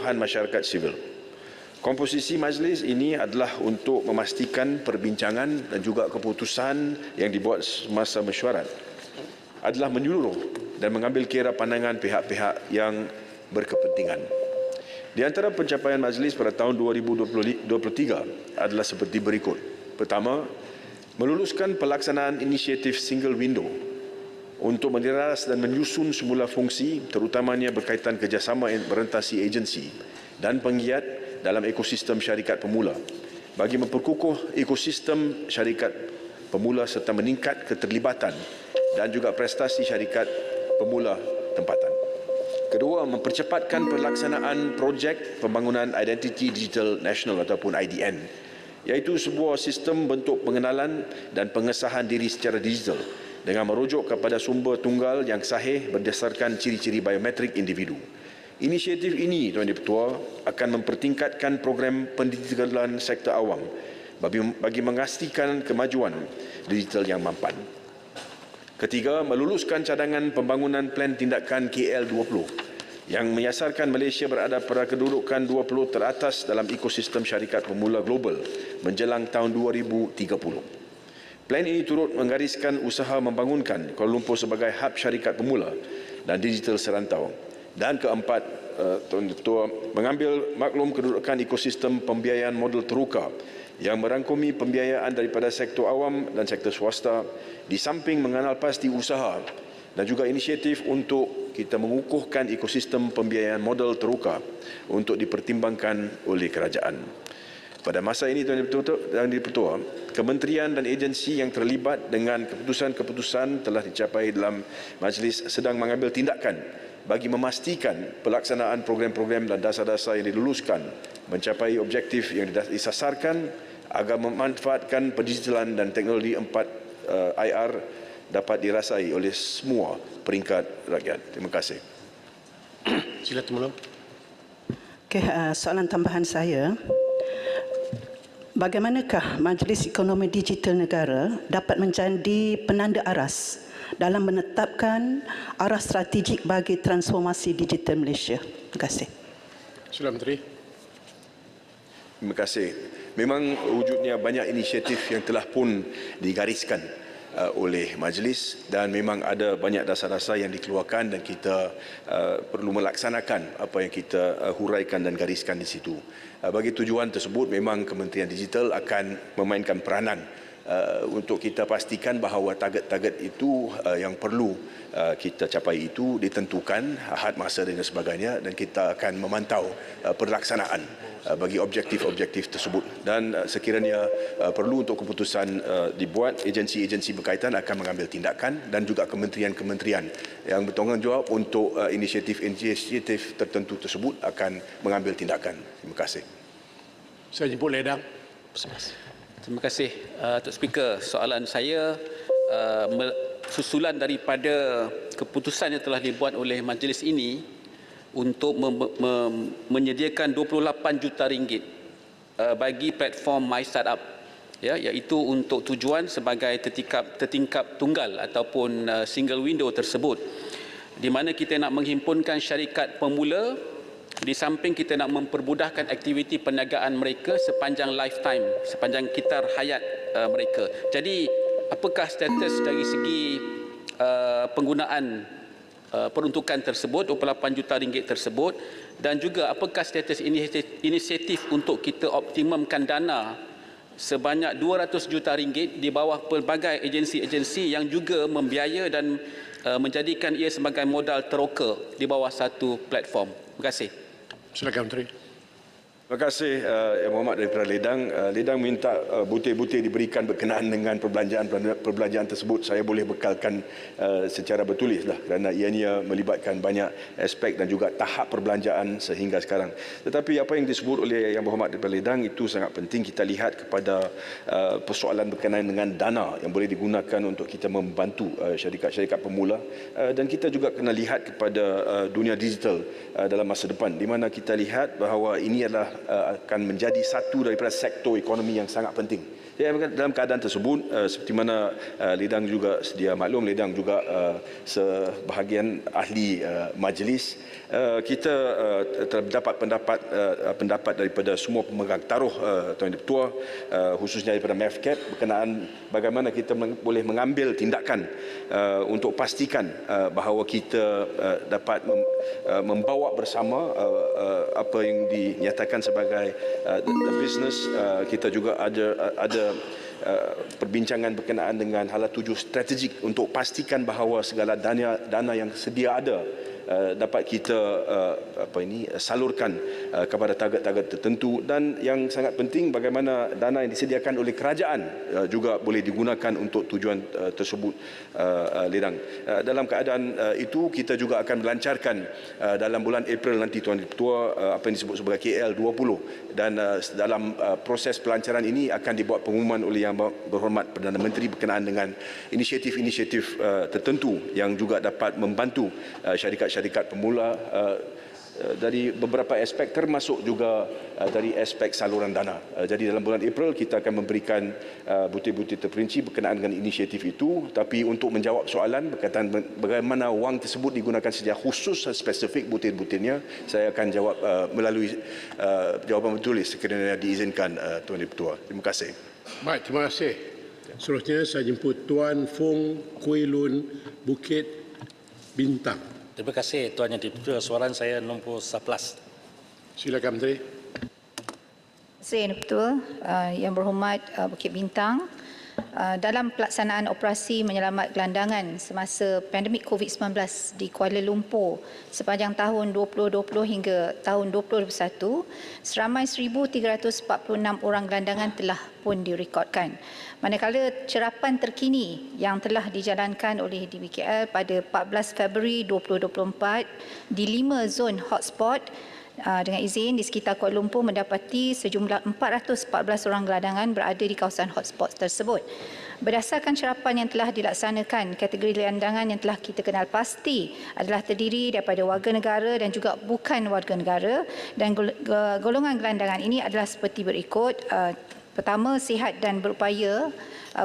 keseluruhan masyarakat sivil. Komposisi majlis ini adalah untuk memastikan perbincangan dan juga keputusan yang dibuat semasa mesyuarat adalah menyeluruh dan mengambil kira pandangan pihak-pihak yang berkepentingan. Di antara pencapaian majlis pada tahun 2023 adalah seperti berikut. Pertama, meluluskan pelaksanaan inisiatif single window untuk menderas dan menyusun semula fungsi terutamanya berkaitan kerjasama berorientasi agensi dan penggiat dalam ekosistem syarikat pemula bagi memperkukuh ekosistem syarikat pemula serta meningkat keterlibatan dan juga prestasi syarikat pemula tempatan. Kedua, mempercepatkan pelaksanaan projek pembangunan Identity Digital Nasional ataupun IDN, iaitu sebuah sistem bentuk pengenalan dan pengesahan diri secara digital dengan merujuk kepada sumber tunggal yang sahih berdasarkan ciri-ciri biometrik individu. Inisiatif ini, Tuan Di-Pertua, akan mempertingkatkan program pendigitalan sektor awam bagi memastikan kemajuan digital yang mampan. Ketiga, meluluskan cadangan pembangunan plan tindakan KL20 yang menyasarkan Malaysia berada pada kedudukan 20 teratas dalam ekosistem syarikat pemula global menjelang tahun 2030. Plan ini turut menggariskan usaha membangunkan Kuala Lumpur sebagai hub syarikat pemula dan digital serantau. Dan keempat, Tuan Ketua, mengambil maklum kedudukan ekosistem pembiayaan model teruka yang merangkumi pembiayaan daripada sektor awam dan sektor swasta di samping mengenal pasti usaha dan juga inisiatif untuk kita mengukuhkan ekosistem pembiayaan model teruka untuk dipertimbangkan oleh kerajaan. Pada masa ini, Tuan Di-Pertua, kementerian dan agensi yang terlibat dengan keputusan-keputusan telah dicapai dalam majlis sedang mengambil tindakan bagi memastikan pelaksanaan program-program dan dasar-dasar yang diluluskan mencapai objektif yang disasarkan agar memanfaatkan pendigitalan dan teknologi 4 IR dapat dirasai oleh semua peringkat rakyat. Terima kasih. Sila Tumulong. Okey, soalan tambahan saya. Bagaimanakah Majlis Ekonomi Digital Negara dapat menjadi penanda aras dalam menetapkan arah strategik bagi transformasi digital Malaysia? Terima kasih. Sila Menteri. Terima kasih. Memang wujudnya banyak inisiatif yang telah pun digariskan oleh majlis dan memang ada banyak dasar-dasar yang dikeluarkan dan kita perlu melaksanakan apa yang kita huraikan dan gariskan di situ. Bagi tujuan tersebut memang Kementerian Digital akan memainkan peranan untuk kita pastikan bahawa target-target itu yang perlu kita capai itu ditentukan had masa dan sebagainya dan kita akan memantau pelaksanaan bagi objektif-objektif tersebut dan sekiranya perlu untuk keputusan dibuat, agensi-agensi berkaitan akan mengambil tindakan dan juga kementerian-kementerian yang bertanggungjawab untuk inisiatif-inisiatif tertentu tersebut akan mengambil tindakan. Terima kasih. Saya jemput Ledang. Terima kasih, Tok Speaker. Soalan saya susulan daripada keputusan yang telah dibuat oleh majlis ini untuk menyediakan 28 juta ringgit bagi platform My Startup, ya, iaitu untuk tujuan sebagai tertingkap tunggal ataupun single window tersebut, di mana kita nak menghimpunkan syarikat pemula di samping kita nak mempermudahkan aktiviti perniagaan mereka sepanjang lifetime, sepanjang kitar hayat mereka. Jadi, apakah status dari segi penggunaan peruntukan tersebut, 28 juta ringgit tersebut, dan juga apakah status inisiatif untuk kita optimumkan dana sebanyak 200 juta ringgit di bawah pelbagai agensi-agensi yang juga membiaya dan menjadikan ia sebagai modal teroka di bawah satu platform. Terima kasih. Silakan Menteri. Terima kasih Yang Berhormat daripada Ledang. Ledang minta butir-butir diberikan berkenaan dengan perbelanjaan tersebut. Saya boleh bekalkan secara bertulis lah kerana ianya melibatkan banyak aspek dan juga tahap perbelanjaan sehingga sekarang. Tetapi apa yang disebut oleh Yang Berhormat daripada Ledang itu sangat penting kita lihat kepada persoalan berkenaan dengan dana yang boleh digunakan untuk kita membantu syarikat-syarikat pemula dan kita juga kena lihat kepada dunia digital dalam masa depan di mana kita lihat bahawa ini adalah akan menjadi satu daripada sektor ekonomi yang sangat penting Dalam keadaan tersebut, seperti mana Lidang juga sedia maklum, Lidang juga sebahagian ahli majlis, kita terdapat pendapat daripada semua pemegang taruh Tuan Ketua, khususnya daripada MEFCAP berkenaan bagaimana kita boleh mengambil tindakan untuk pastikan bahawa kita dapat membawa bersama apa yang dinyatakan sebagai the business. Kita juga ada perbincangan berkenaan dengan hala tuju strategik untuk pastikan bahawa segala dana yang sedia ada dapat kita salurkan kepada target-target tertentu, dan yang sangat penting bagaimana dana yang disediakan oleh kerajaan juga boleh digunakan untuk tujuan tersebut, Lidang. Dalam keadaan itu kita juga akan melancarkan dalam bulan April nanti Tuan Ketua apa yang disebut sebagai KL20, dan dalam proses pelancaran ini akan dibuat pengumuman oleh Yang Berhormat Perdana Menteri berkenaan dengan inisiatif-inisiatif tertentu yang juga dapat membantu syarikat pemula dari beberapa aspek, termasuk juga dari aspek saluran dana. Jadi dalam bulan April kita akan memberikan butir-butir terperinci berkenaan dengan inisiatif itu. Tapi untuk menjawab soalan berkaitan bagaimana wang tersebut digunakan secara khusus spesifik butir-butirnya, saya akan jawab melalui jawapan bertulis sekiranya diizinkan, Tuan Ketua. Terima kasih. Baik, terima kasih. Seterusnya saya jemput Tuan Fung Kuilun Bukit Bintang. Terima kasih Tuan Yang Dipertua. Soalan saya nombor 11. Silakan Menteri. Terima kasih Yang Dipertua. Yang Berhormat Bukit Bintang, dalam pelaksanaan operasi menyelamat gelandangan semasa pandemik COVID-19 di Kuala Lumpur sepanjang tahun 2020 hingga tahun 2021, seramai 1,346 orang gelandangan telah pun direkodkan. Manakala cerapan terkini yang telah dijalankan oleh DBKL pada 14 Februari 2024 di 5 zon hotspot, dengan izin di sekitar Kuala Lumpur mendapati sejumlah 414 orang gelandangan berada di kawasan hotspot tersebut. Berdasarkan cerapan yang telah dilaksanakan, kategori gelandangan yang telah kita kenal pasti adalah terdiri daripada warga negara dan juga bukan warga negara, dan golongan gelandangan ini adalah seperti berikut. Pertama, sihat dan berupaya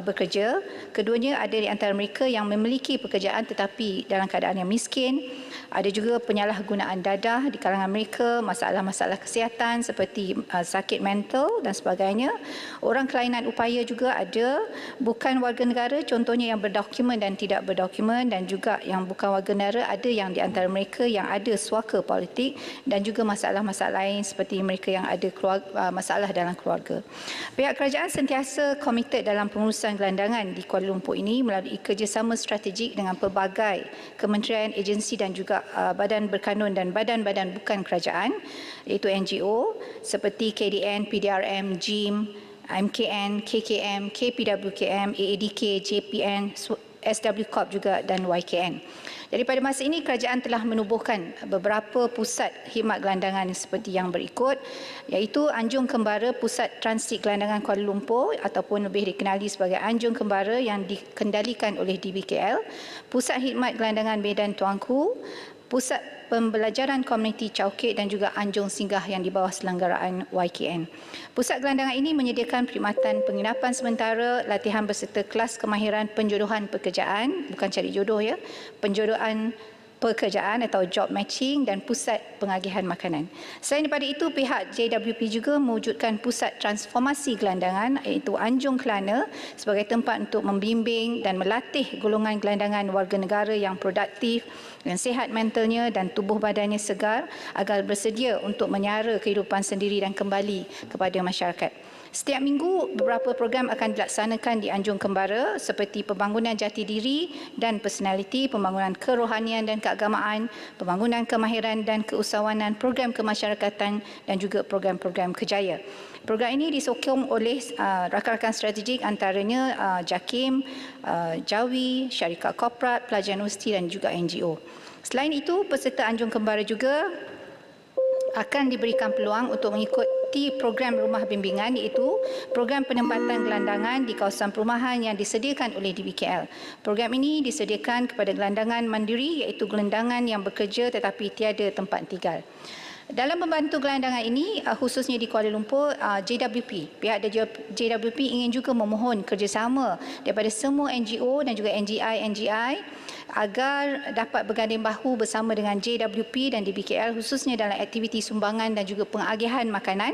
bekerja. Keduanya ada di antara mereka yang memiliki pekerjaan tetapi dalam keadaan yang miskin. Ada juga penyalahgunaan dadah di kalangan mereka, masalah-masalah kesihatan seperti sakit mental dan sebagainya. Orang kelainan upaya juga ada, bukan warga negara, contohnya yang berdokumen dan tidak berdokumen, dan juga yang bukan warga negara, ada yang di antara mereka yang ada suaka politik, dan juga masalah-masalah lain seperti mereka yang ada masalah dalam keluarga. Pihak kerajaan sentiasa komited dalam pengurusan gelandangan di Kuala Lumpur ini melalui kerjasama strategik dengan pelbagai kementerian, agensi dan juga badan berkanun dan badan-badan bukan kerajaan, iaitu NGO seperti KDN, PDRM, JIM, MKN, KKM, KPWKM, AADK, JPN, SW Corp juga dan YKN. Jadi pada masa ini kerajaan telah menubuhkan beberapa pusat khidmat gelandangan seperti yang berikut, iaitu Anjung Kembara Pusat Transit Gelandangan Kuala Lumpur ataupun lebih dikenali sebagai Anjung Kembara yang dikendalikan oleh DBKL, Pusat Khidmat Gelandangan Medan Tuanku, Pusat Pembelajaran Komuniti Caukit dan juga Anjung Singgah yang di bawah selenggaraan YKN. Pusat gelandangan ini menyediakan perkhidmatan penginapan sementara, latihan berserta kelas kemahiran penjodohan pekerjaan, bukan cari jodoh ya, penjodohan pekerjaan atau job matching, dan pusat pengagihan makanan. Selain daripada itu, pihak JWP juga mewujudkan pusat transformasi gelandangan iaitu Anjung Kelana sebagai tempat untuk membimbing dan melatih golongan gelandangan warga negara yang produktif, yang sihat mentalnya dan tubuh badannya segar agar bersedia untuk menyara kehidupan sendiri dan kembali kepada masyarakat. Setiap minggu, beberapa program akan dilaksanakan di Anjung Kembara seperti pembangunan jati diri dan personaliti, pembangunan kerohanian dan keagamaan, pembangunan kemahiran dan keusahawanan, program kemasyarakatan dan juga program-program kejaya. Program ini disokong oleh rakan-rakan strategik antaranya JAKIM, JAWI, syarikat korporat, pelajar universiti dan juga NGO. Selain itu, peserta Anjung Kembara juga akan diberikan peluang untuk mengikuti program rumah bimbingan iaitu program penempatan gelandangan di kawasan perumahan yang disediakan oleh DBKL. Program ini disediakan kepada gelandangan mandiri iaitu gelandangan yang bekerja tetapi tiada tempat tinggal. Dalam membantu gelandangan ini, khususnya di Kuala Lumpur, pihak JWP ingin juga memohon kerjasama daripada semua NGO dan juga NGI agar dapat berganding bahu bersama dengan JWP dan DBKL khususnya dalam aktiviti sumbangan dan juga pengagihan makanan.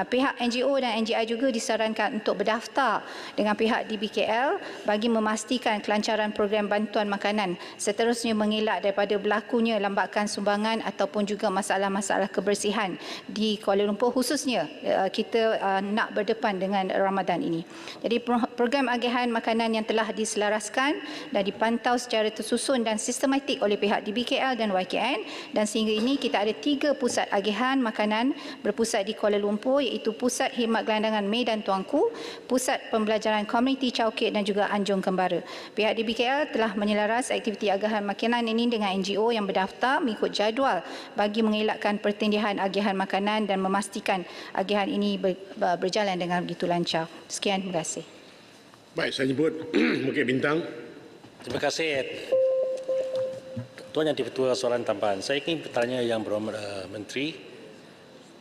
Pihak NGO dan NGI juga disarankan untuk berdaftar dengan pihak DBKL bagi memastikan kelancaran program bantuan makanan, seterusnya mengelak daripada berlakunya lambakan sumbangan ataupun juga masalah-masalah kebersihan di Kuala Lumpur, khususnya kita nak berdepan dengan Ramadan ini. Jadi program agihan makanan yang telah diselaraskan dan dipantau secara tersusun dan sistematik oleh pihak DBKL dan YKN, dan sehingga ini kita ada 3 pusat agihan makanan berpusat di Kuala Lumpur, iaitu Pusat Khidmat Gelandangan Medan Tuanku, Pusat Pembelajaran Komuniti Chowkit dan juga Anjung Kembara. Pihak DBKL telah menyelaras aktiviti agihan makanan ini dengan NGO yang berdaftar mengikut jadual bagi mengelakkan pertindihan agihan makanan dan memastikan agihan ini berjalan dengan begitu lancar. Sekian, terima kasih. Baik, saya jemput Bukit Bintang. Terima kasih Tuan Yang di-Pertua Soalan Tambahan. Saya ingin bertanya Yang Berhormat Menteri,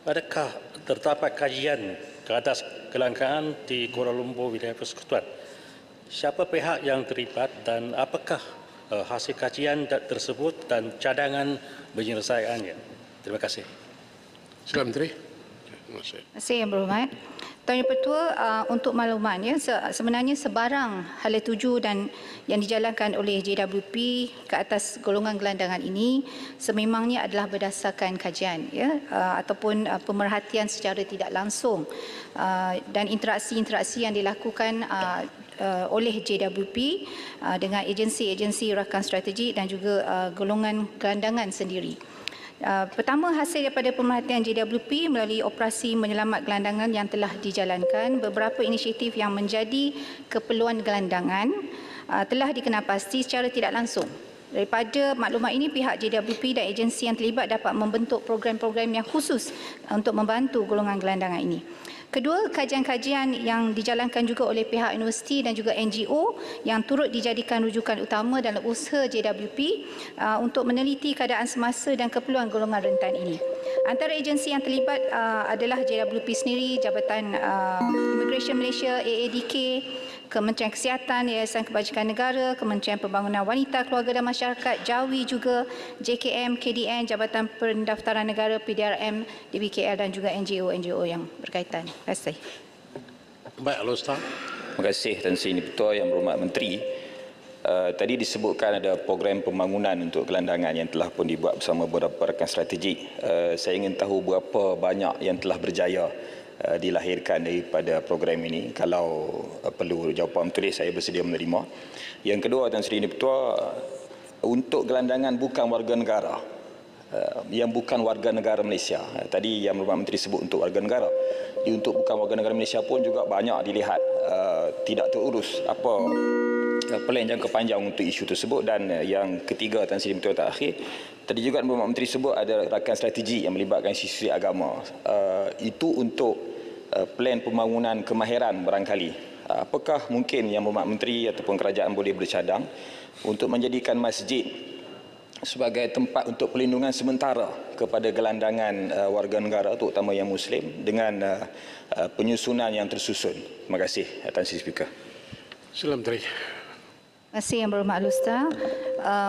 adakah terdapat kajian ke atas kelangkaan di Kuala Lumpur Wilayah Persekutuan? Siapa pihak yang terlibat dan apakah hasil kajian tersebut dan cadangan penyelesaiannya? Terima kasih. Sila Menteri. Terima kasih. Terima kasih Yang Berhormat. Tuan Yang Pertua, untuk maklumannya, sebenarnya sebarang hala tuju dan yang dijalankan oleh JWP ke atas golongan gelandangan ini sememangnya adalah berdasarkan kajian, ya, ataupun pemerhatian secara tidak langsung dan interaksi-interaksi yang dilakukan oleh JWP dengan agensi-agensi rakan strategik dan juga golongan gelandangan sendiri. Pertama, hasil daripada pemerhatian JWP melalui operasi menyelamat gelandangan yang telah dijalankan, beberapa inisiatif yang menjadi keperluan gelandangan telah dikenalpasti secara tidak langsung. Daripada maklumat ini, pihak JWP dan agensi yang terlibat dapat membentuk program-program yang khusus untuk membantu golongan gelandangan ini. Kedua, kajian-kajian yang dijalankan juga oleh pihak universiti dan juga NGO yang turut dijadikan rujukan utama dalam usaha JWP untuk meneliti keadaan semasa dan keperluan golongan rentan ini. Antara agensi yang terlibat adalah JWP sendiri, Jabatan Immigration Malaysia, AADK, Kementerian Kesihatan, Yayasan Kebajikan Negara, Kementerian Pembangunan Wanita, Keluarga dan Masyarakat, JAWI juga, JKM, KDN, Jabatan Pendaftaran Negara, PDRM, DBKL dan juga NGO-NGO yang berkaitan. Terima kasih. Baik, Al-Ustaz. Terima kasih Tan Sri Ketua Yang Berhormat Menteri. Tadi disebutkan ada program pembangunan untuk gelandangan yang telah pun dibuat bersama beberapa rakan strategik. Saya ingin tahu berapa banyak yang telah berjaya dilahirkan daripada program ini. Kalau perlu jawapan tertulis, saya bersedia menerima. Yang kedua, Tan Sri Ketua, untuk gelandangan bukan warga negara, yang bukan warga negara Malaysia. Tadi Yang Berhormat Menteri sebut untuk warga negara. Untuk bukan warga negara Malaysia pun juga banyak dilihat tidak terurus apa plan jangka panjang untuk isu tersebut. Dan yang ketiga, Tan Sri Ketua terakhir, tadi juga Yang Berhormat Menteri sebut ada rakan strategi yang melibatkan institusi agama. Itu untuk plan pembangunan kemahiran barangkali. Apakah mungkin Yang Berhormat Menteri ataupun kerajaan boleh bercadang untuk menjadikan masjid sebagai tempat untuk perlindungan sementara kepada gelandangan warga negara, terutama yang Muslim, dengan penyusunan yang tersusun? Terima kasih, Tan Sri Speaker. Sila Menteri. Terima kasih Yang Berhormat Al-Ustaz.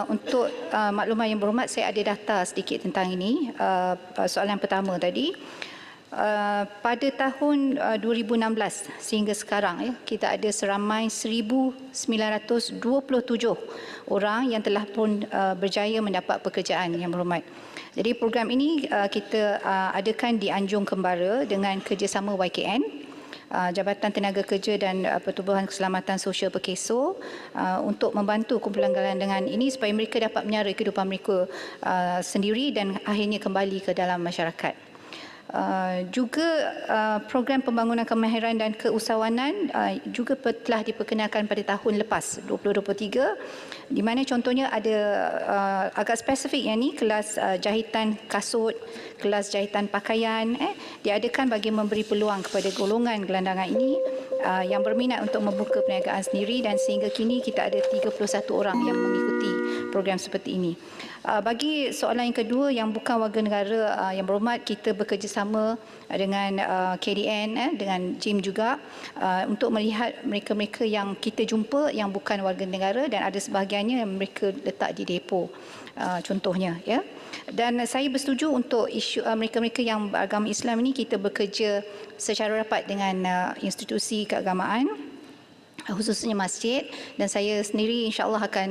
Untuk makluman Yang Berhormat, saya ada data sedikit tentang ini. Soalan pertama tadi, pada tahun 2016 sehingga sekarang, ya, kita ada seramai 1,927 orang yang telah pun berjaya mendapat pekerjaan, Yang Berhormat. Jadi program ini kita adakan di Anjung Kembara dengan kerjasama YKN, Jabatan Tenaga Kerja dan Pertubuhan Keselamatan Sosial Perkeso, untuk membantu kumpulan gelandangan ini supaya mereka dapat menyara kehidupan mereka sendiri dan akhirnya kembali ke dalam masyarakat. Juga program pembangunan kemahiran dan keusahawanan juga telah diperkenalkan pada tahun lepas 2023, di mana contohnya ada agak spesifik yang ni, kelas jahitan kasut, kelas jahitan pakaian diadakan bagi memberi peluang kepada golongan gelandangan ini yang berminat untuk membuka perniagaan sendiri, dan sehingga kini kita ada 31 orang yang mengikuti program seperti ini. Bagi soalan yang kedua yang bukan warga negara yang berhormat, kita bekerjasama dengan KDN, dengan JIM juga untuk melihat mereka-mereka yang kita jumpa yang bukan warga negara dan ada sebahagiannya yang mereka letak di depo, contohnya ya. Dan saya bersetuju untuk isu mereka-mereka yang beragama Islam ini kita bekerja secara rapat dengan institusi keagamaan, khususnya masjid, dan saya sendiri insya-Allah akan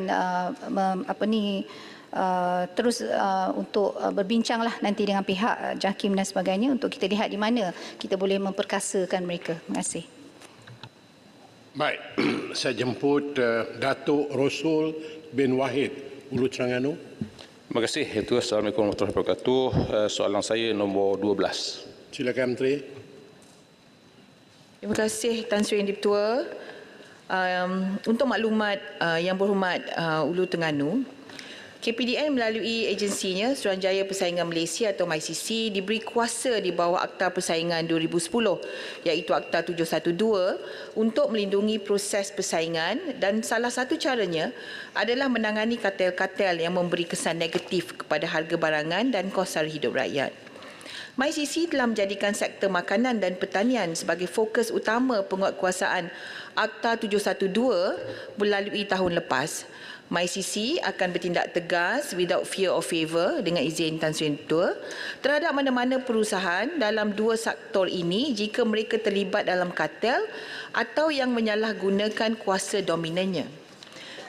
terus untuk berbincanglah nanti dengan pihak JAKIM dan sebagainya untuk kita lihat di mana kita boleh memperkasakan mereka. Terima kasih. Baik, saya jemput Datuk Rosul bin Wahid, Ulu Terengganu. Terima kasih. Itu Assalamualaikum warahmatullahi wabarakatuh. Soalan saya nombor 12. Silakan Menteri. Terima kasih Tan Sri Yang Di-Pertua. Untuk maklumat Yang Berhormat Ulu Terengganu, KPDN melalui agensinya Suruhanjaya Persaingan Malaysia atau MyCC diberi kuasa di bawah Akta Persaingan 2010 iaitu Akta 712 untuk melindungi proses persaingan, dan salah satu caranya adalah menangani kartel-kartel yang memberi kesan negatif kepada harga barangan dan kos sara hidup rakyat. MyCC telah menjadikan sektor makanan dan pertanian sebagai fokus utama penguatkuasaan Akta 712 melalui tahun lepas. MyCC akan bertindak tegas without fear of favour dengan izin Tan Sri Yang Di-Pertua terhadap mana-mana perusahaan dalam dua sektor ini jika mereka terlibat dalam kartel atau yang menyalahgunakan kuasa dominannya.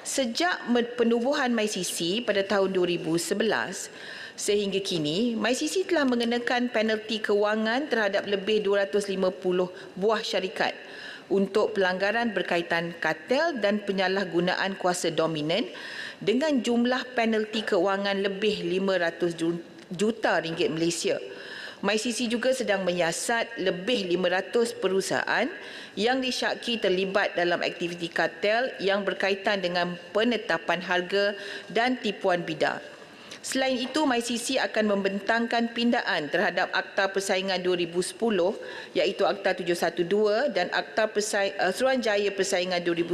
Sejak penubuhan MyCC pada tahun 2011 sehingga kini, MyCC telah mengenakan penalti kewangan terhadap lebih 250 buah syarikat untuk pelanggaran berkaitan kartel dan penyalahgunaan kuasa dominan dengan jumlah penalti kewangan lebih 500 juta ringgit Malaysia. MyCC juga sedang menyiasat lebih 500 perusahaan yang disyaki terlibat dalam aktiviti kartel yang berkaitan dengan penetapan harga dan tipuan bidar. Selain itu, MyCC akan membentangkan pindaan terhadap Akta Persaingan 2010 iaitu Akta 712 dan Akta Suruhanjaya Persaingan 2010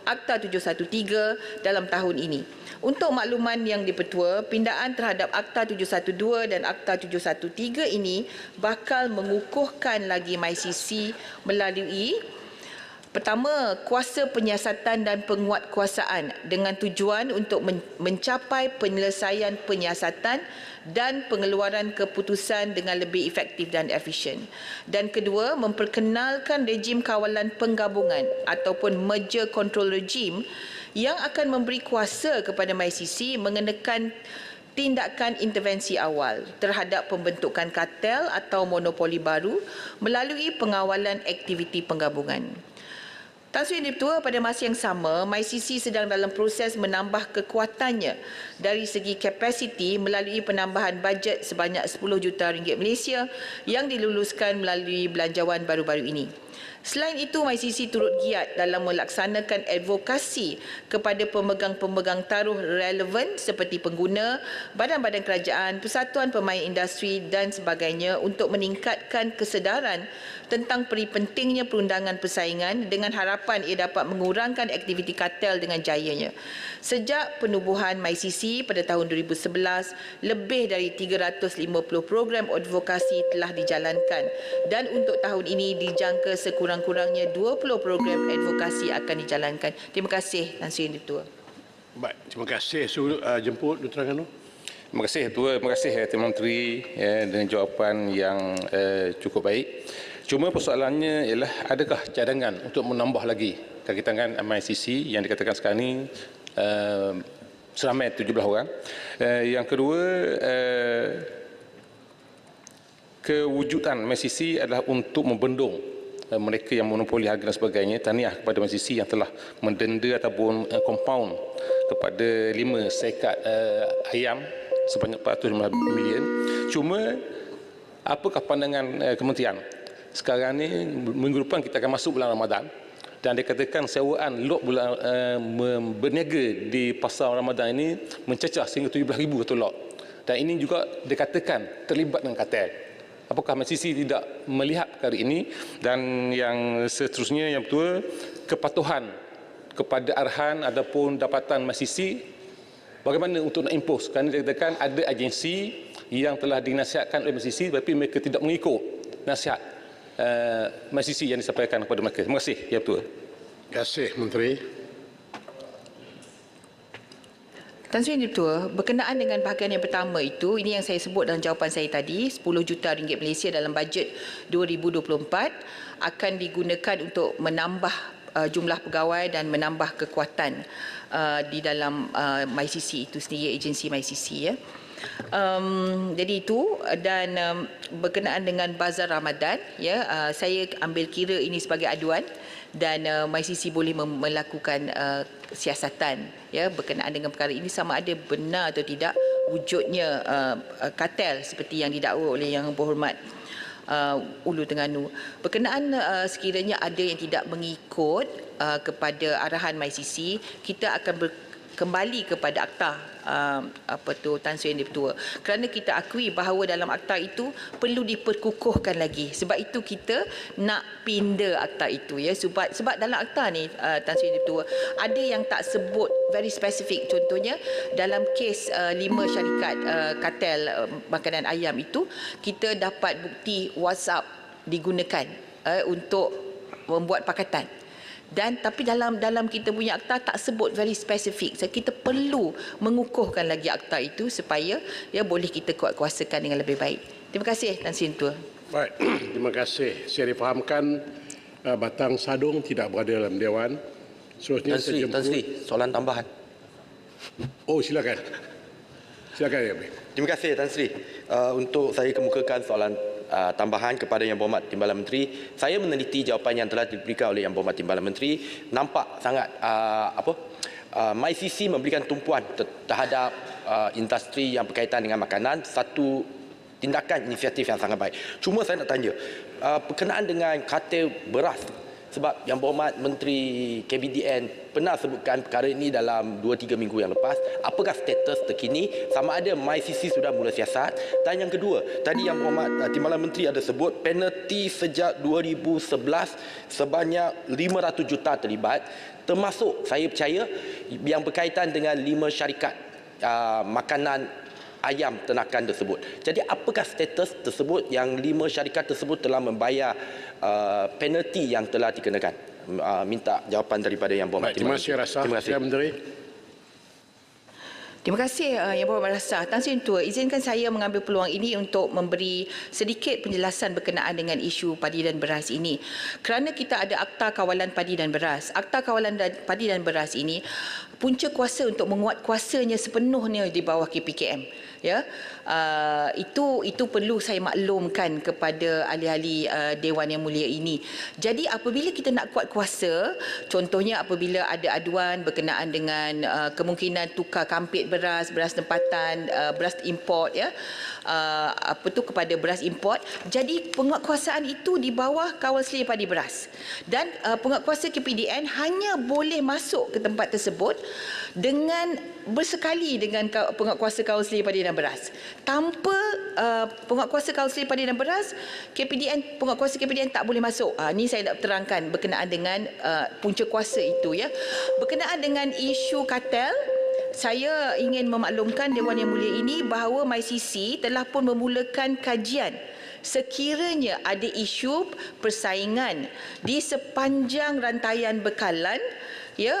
Akta 713 dalam tahun ini. Untuk makluman Yang Di-Pertua, pindaan terhadap Akta 712 dan Akta 713 ini bakal mengukuhkan lagi MyCC melalui pertama, kuasa penyiasatan dan penguatkuasaan dengan tujuan untuk mencapai penyelesaian penyiasatan dan pengeluaran keputusan dengan lebih efektif dan efisien. Dan kedua, memperkenalkan rejim kawalan penggabungan ataupun merger control regime yang akan memberi kuasa kepada MyCC mengenakan tindakan intervensi awal terhadap pembentukan kartel atau monopoli baru melalui pengawalan aktiviti penggabungan. Tan Sri Yang Di-Pertua, pada masa yang sama, MyCC sedang dalam proses menambah kekuatannya dari segi kapasiti melalui penambahan bajet sebanyak 10 juta ringgit Malaysia yang diluluskan melalui belanjawan baru-baru ini. Selain itu, MyCC turut giat dalam melaksanakan advokasi kepada pemegang-pemegang taruh relevan seperti pengguna, badan-badan kerajaan, persatuan pemain industri dan sebagainya untuk meningkatkan kesedaran tentang peri pentingnya perundangan persaingan dengan harapan ia dapat mengurangkan aktiviti kartel dengan jayanya. Sejak penubuhan MyCC pada tahun 2011, lebih dari 350 program advokasi telah dijalankan dan untuk tahun ini dijangka sekurang-kurangnya 20 program advokasi akan dijalankan. Terima kasih Tan Sri Yang Di-Pertua. Baik, terima kasih. Jemput Dr. Terengganu. Terima kasih Ketua, terima kasih Tuan Menteri dengan jawapan yang cukup baik. Cuma persoalannya ialah adakah cadangan untuk menambah lagi kakitangan MyCC yang dikatakan sekarang ini seramai 17 orang. Yang kedua, kewujudan MyCC adalah untuk membendung mereka yang monopoli harga dan sebagainya. Tahniah kepada MyCC yang telah mendenda ataupun compound kepada 5 syarikat ayam sebanyak 415 million. Cuma apakah pandangan kementerian? Sekarang ni minggu depan kita akan masuk bulan Ramadan dan dikatakan sewaan lot bulan berniaga di pasar Ramadan ini mencecah sehingga 17,000 kata lot. Dan ini juga dikatakan terlibat dengan kartel. Apakah MyCC tidak melihat perkara ini? Dan yang seterusnya yang betul, kepatuhan kepada arahan ataupun dapatan MyCC bagaimana untuk nak impose, kerana dia katakan ada agensi yang telah dinasihatkan oleh MCC tapi mereka tidak mengikut nasihat MCC yang disampaikan kepada mereka. Terima kasih, Yang Bertuah. Terima kasih, Menteri. Tan Sri Yang Bertuah, berkenaan dengan bahagian yang pertama itu, ini yang saya sebut dalam jawapan saya tadi, 10 juta ringgit Malaysia dalam bajet 2024 akan digunakan untuk menambah jumlah pegawai dan menambah kekuatan di dalam MyCC itu sendiri, agensi MyCC ya. Jadi itu, dan berkenaan dengan bazar Ramadan ya, saya ambil kira ini sebagai aduan dan MyCC boleh melakukan siasatan ya berkenaan dengan perkara ini, sama ada benar atau tidak wujudnya kartel seperti yang didakwa oleh Yang Berhormat Ulu Terengganu. Berkenaan sekiranya ada yang tidak mengikut kepada arahan MyCC, kita akan kembali kepada akta Tan Sri Yang Bertuah, kerana kita akui bahawa dalam akta itu perlu diperkukuhkan lagi. Sebab itu kita nak pindah akta itu ya, sebab dalam akta ni Tan Sri Yang Bertuah ada yang tak sebut very specific. Contohnya dalam kes 5 syarikat kartel makanan ayam itu, kita dapat bukti WhatsApp digunakan untuk membuat pakatan. Tapi dalam kita punya akta tak sebut very specific. So, kita perlu mengukuhkan lagi akta itu supaya ya boleh kita kuasakan dengan lebih baik. Terima kasih Tan Sri Yang Bertuah. Baik, terima kasih. Saya difahamkan Batang Sadung tidak berada dalam Dewan. Seterusnya Tan Sri, soalan tambahan. Oh, silakan. Silakan ya. Terima kasih Tan Sri. Untuk saya kemukakan soalan tambahan kepada Yang Berhormat Timbalan Menteri. Saya meneliti jawapan yang telah diberikan oleh Yang Berhormat Timbalan Menteri. Nampak sangat MyCC memberikan tumpuan terhadap industri yang berkaitan dengan makanan, satu tindakan inisiatif yang sangat baik. Cuma saya nak tanya, berkenaan dengan kartel beras, sebab Yang Berhormat Menteri KBDN pernah sebutkan perkara ini dalam 2-3 minggu yang lepas. Apakah status terkini, sama ada MyCC sudah mula siasat? Dan yang kedua, tadi Yang Berhormat Timbalan Menteri ada sebut penalti sejak 2011 sebanyak 500 juta terlibat, termasuk saya percaya yang berkaitan dengan 5 syarikat makanan ayam ternakan tersebut. Jadi apakah status tersebut yang 5 syarikat tersebut telah membayar penalti yang telah dikenakan? Minta jawapan daripada Yang Berhormat. Terima kasih Rasa. Terima kasih Menteri. Terima kasih Yang Berhormat Rasa. Tan Sri Yang Bertuah, izinkan saya mengambil peluang ini untuk memberi sedikit penjelasan berkenaan dengan isu padi dan beras ini. Kerana kita ada Akta Kawalan Padi dan Beras. Akta Kawalan Padi dan Beras ini punca kuasa untuk menguat kuasanya sepenuhnya di bawah KPKM. Ya, itu perlu saya maklumkan kepada ahli-ahli Dewan Yang Mulia ini. Jadi apabila kita nak kuat kuasa, contohnya apabila ada aduan berkenaan dengan kemungkinan tukar kampit beras tempatan, beras import ya, kepada beras import. Jadi penguatkuasaan itu di bawah Kawal Selia Padi Beras. Dan penguatkuasa KPDN hanya boleh masuk ke tempat tersebut dengan bersekali dengan penguatkuasa Kawal Selia Padi dan Beras. Tanpa penguatkuasa Kawal Selia Padi dan Beras, penguatkuasa KPDN tak boleh masuk. Ini saya nak terangkan berkenaan dengan punca kuasa itu ya. Berkenaan dengan isu kartel, saya ingin memaklumkan Dewan Yang Mulia ini bahawa MyCC telah pun memulakan kajian sekiranya ada isu persaingan di sepanjang rantaian bekalan ya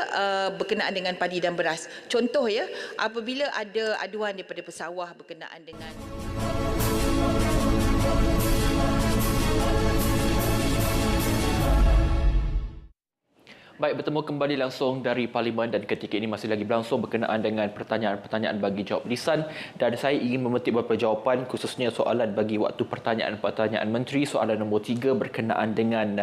berkenaan dengan padi dan beras. Contoh ya, apabila ada aduan daripada pesawah berkenaan dengan Baik, bertemu kembali langsung dari Parlimen dan ketika ini masih lagi berlangsung berkenaan dengan pertanyaan-pertanyaan bagi jawab lisan, dan saya ingin memetik beberapa jawapan khususnya soalan bagi waktu pertanyaan-pertanyaan Menteri. Soalan nombor 3 berkenaan dengan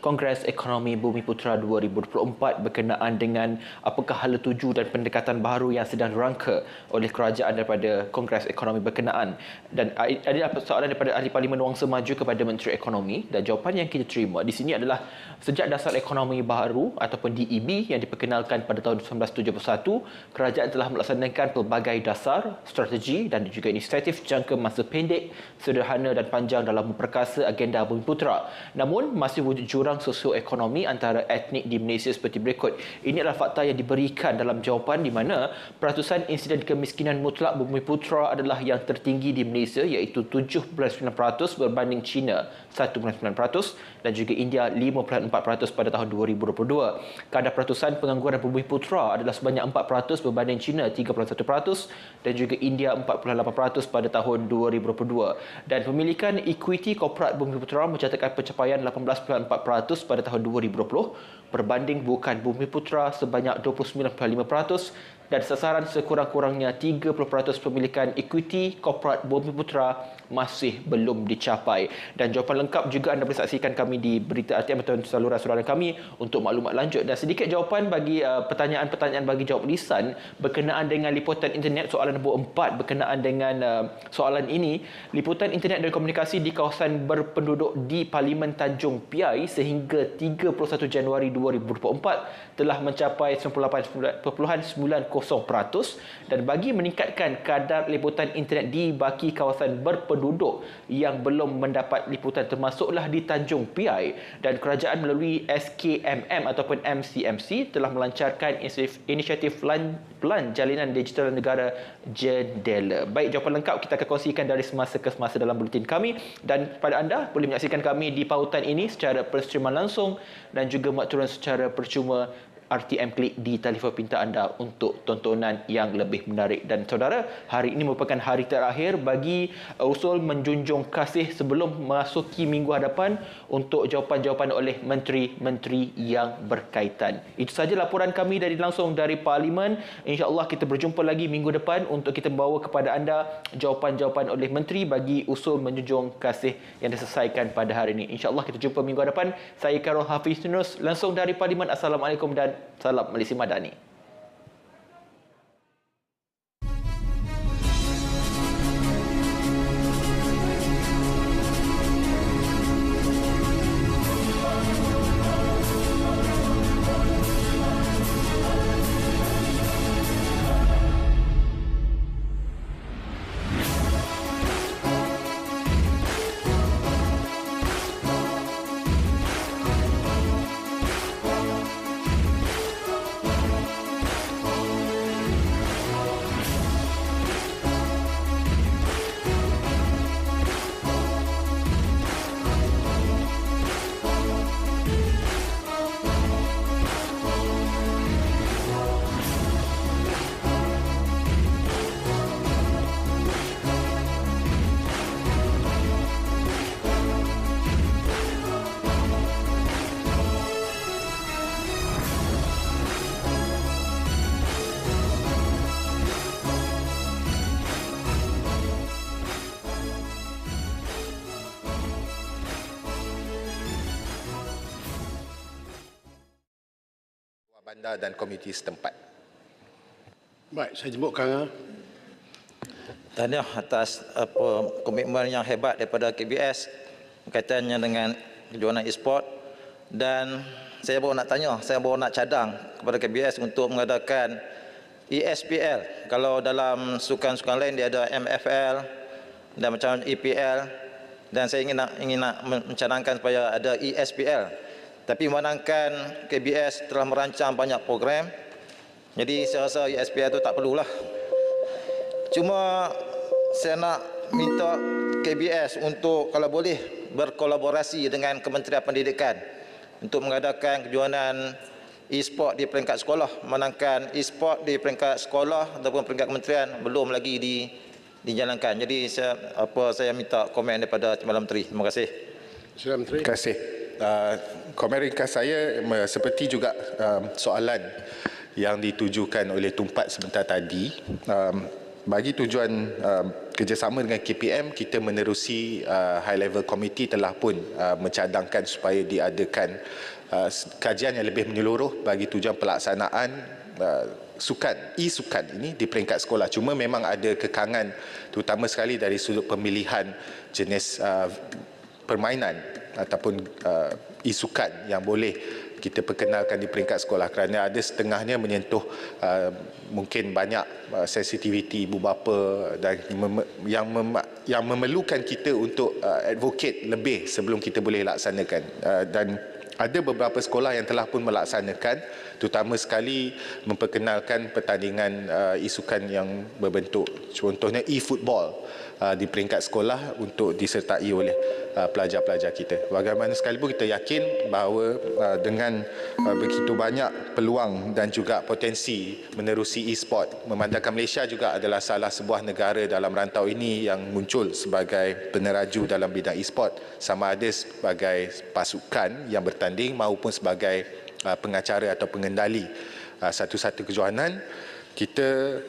Kongres Ekonomi Bumi Putera 2024 berkenaan dengan apakah hala tuju dan pendekatan baru yang sedang dirangka oleh kerajaan daripada Kongres Ekonomi berkenaan. Dan ada soalan daripada Ahli Parlimen Wangsa Maju kepada Menteri Ekonomi, dan jawapan yang kita terima di sini adalah sejak dasar ekonomi baru ataupun DEB yang diperkenalkan pada tahun 1971, kerajaan telah melaksanakan pelbagai dasar, strategi dan juga inisiatif jangka masa pendek, sederhana dan panjang dalam memperkasa agenda Bumiputera. Namun, masih wujud jurang sosioekonomi antara etnik di Malaysia seperti berikut. Ini adalah fakta yang diberikan dalam jawapan di mana peratusan insiden kemiskinan mutlak Bumiputera adalah yang tertinggi di Malaysia iaitu 7.9% berbanding China 1.9% dan juga India 5.4% pada tahun 2022. Kadar peratusan pengangguran Bumiputera adalah sebanyak 4% berbanding China 3.1% dan juga India 4.8% pada tahun 2022. Dan pemilikan ekuiti korporat Bumiputera mencatatkan pencapaian 18.4% pada tahun 2020 berbanding bukan Bumiputera sebanyak 29.5% dan sasaran sekurang-kurangnya 30% pemilikan ekuiti korporat Bumiputera masih belum dicapai. Dan jawapan lengkap juga anda boleh saksikan kami di Berita RTM atau saluran-saluran kami untuk maklumat lanjut. Dan sedikit jawapan bagi pertanyaan-pertanyaan bagi jawab lisan berkenaan dengan liputan internet soalan nombor 4 berkenaan dengan soalan ini. Liputan internet dan komunikasi di kawasan berpenduduk di Parlimen Tanjung Piai sehingga 31 Januari 2024 telah mencapai 98.90% dan bagi meningkatkan kadar liputan internet di baki kawasan berpenduduk yang belum mendapat liputan termasuklah di Tanjung Piai, dan kerajaan melalui SKMM ataupun MCMC telah melancarkan inisiatif Pelan Jalinan Digital Negara Jendela. Baik, jawapan lengkap kita akan kongsikan dari semasa ke semasa dalam buletin kami, dan pada anda boleh menyaksikan kami di pautan ini secara perstreaman langsung dan juga makturan secara percuma RTM Klik di telefon pintar anda untuk tontonan yang lebih menarik. Dan saudara, hari ini merupakan hari terakhir bagi usul menjunjung kasih sebelum memasuki minggu hadapan untuk jawapan-jawapan oleh menteri-menteri yang berkaitan. Itu sahaja laporan kami langsung dari Parlimen. InsyaAllah kita berjumpa lagi minggu depan untuk kita membawa kepada anda jawapan-jawapan oleh menteri bagi usul menjunjung kasih yang diselesaikan pada hari ini. InsyaAllah kita jumpa minggu hadapan. Saya Karol Hafiz Yunus langsung dari Parlimen. Assalamualaikum dan salam Malaysia Madani. bandar dan komuniti setempat. Baik, saya jemput Kang. Tahniah atas komitmen yang hebat daripada KBS berkaitannya dengan kejohanan e-sport, dan saya baru nak tanya, saya baru nak cadang kepada KBS untuk mengadakan ESPL. Kalau dalam sukan-sukan lain dia ada MFL dan macam EPL, dan saya ingin nak mencadangkan supaya ada ESPL. Tapi memandangkan KBS telah merancang banyak program, jadi saya rasa ESPL itu tak perlulah. Cuma saya nak minta KBS untuk kalau boleh berkolaborasi dengan Kementerian Pendidikan untuk mengadakan kejohanan e-sport di peringkat sekolah. Memandangkan e-sport di peringkat sekolah ataupun peringkat kementerian belum lagi dijalankan. Jadi saya minta komen daripada Timbalan Menteri. Terima kasih. Terima kasih. Komen ringkas saya seperti juga soalan yang ditujukan oleh Tumpat sebentar tadi. Bagi tujuan kerjasama dengan KPM, kita menerusi high level committee telah pun mencadangkan supaya diadakan kajian yang lebih menyeluruh bagi tujuan pelaksanaan e-sukan ini di peringkat sekolah. Cuma memang ada kekangan terutama sekali dari sudut pemilihan jenis permainan ataupun e-sukan yang boleh kita perkenalkan di peringkat sekolah, kerana ada setengahnya menyentuh mungkin banyak sensitiviti ibu bapa dan yang memerlukan kita untuk advocate lebih sebelum kita boleh laksanakan. Dan ada beberapa sekolah yang telah pun melaksanakan, terutama sekali memperkenalkan pertandingan isukan yang berbentuk contohnya e-football di peringkat sekolah untuk disertai oleh pelajar-pelajar kita. Bagaimana sekalipun kita yakin bahawa dengan begitu banyak peluang dan juga potensi menerusi e-sport, memandangkan Malaysia juga adalah salah sebuah negara dalam rantau ini yang muncul sebagai peneraju dalam bidang e-sport, sama ada sebagai pasukan yang bertanding maupun sebagai pengacara atau pengendali satu-satu kejohanan. Kita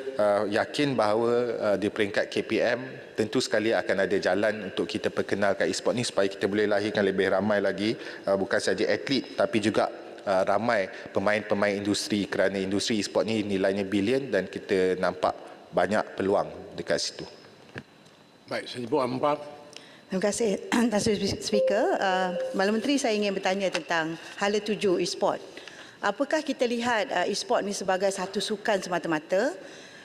yakin bahawa di peringkat KPM tentu sekali akan ada jalan untuk kita perkenalkan e-sport ni supaya kita boleh lahirkan lebih ramai lagi bukan saja atlet tapi juga ramai pemain-pemain industri, kerana industri e-sport ni nilainya bilion dan kita nampak banyak peluang dekat situ. Baik, saya jemput Ampang. Terima kasih, Tuan Speaker. Malam Menteri, saya ingin bertanya tentang hala tuju e-sport. Apakah kita lihat e-sport ni sebagai satu sukan semata-mata?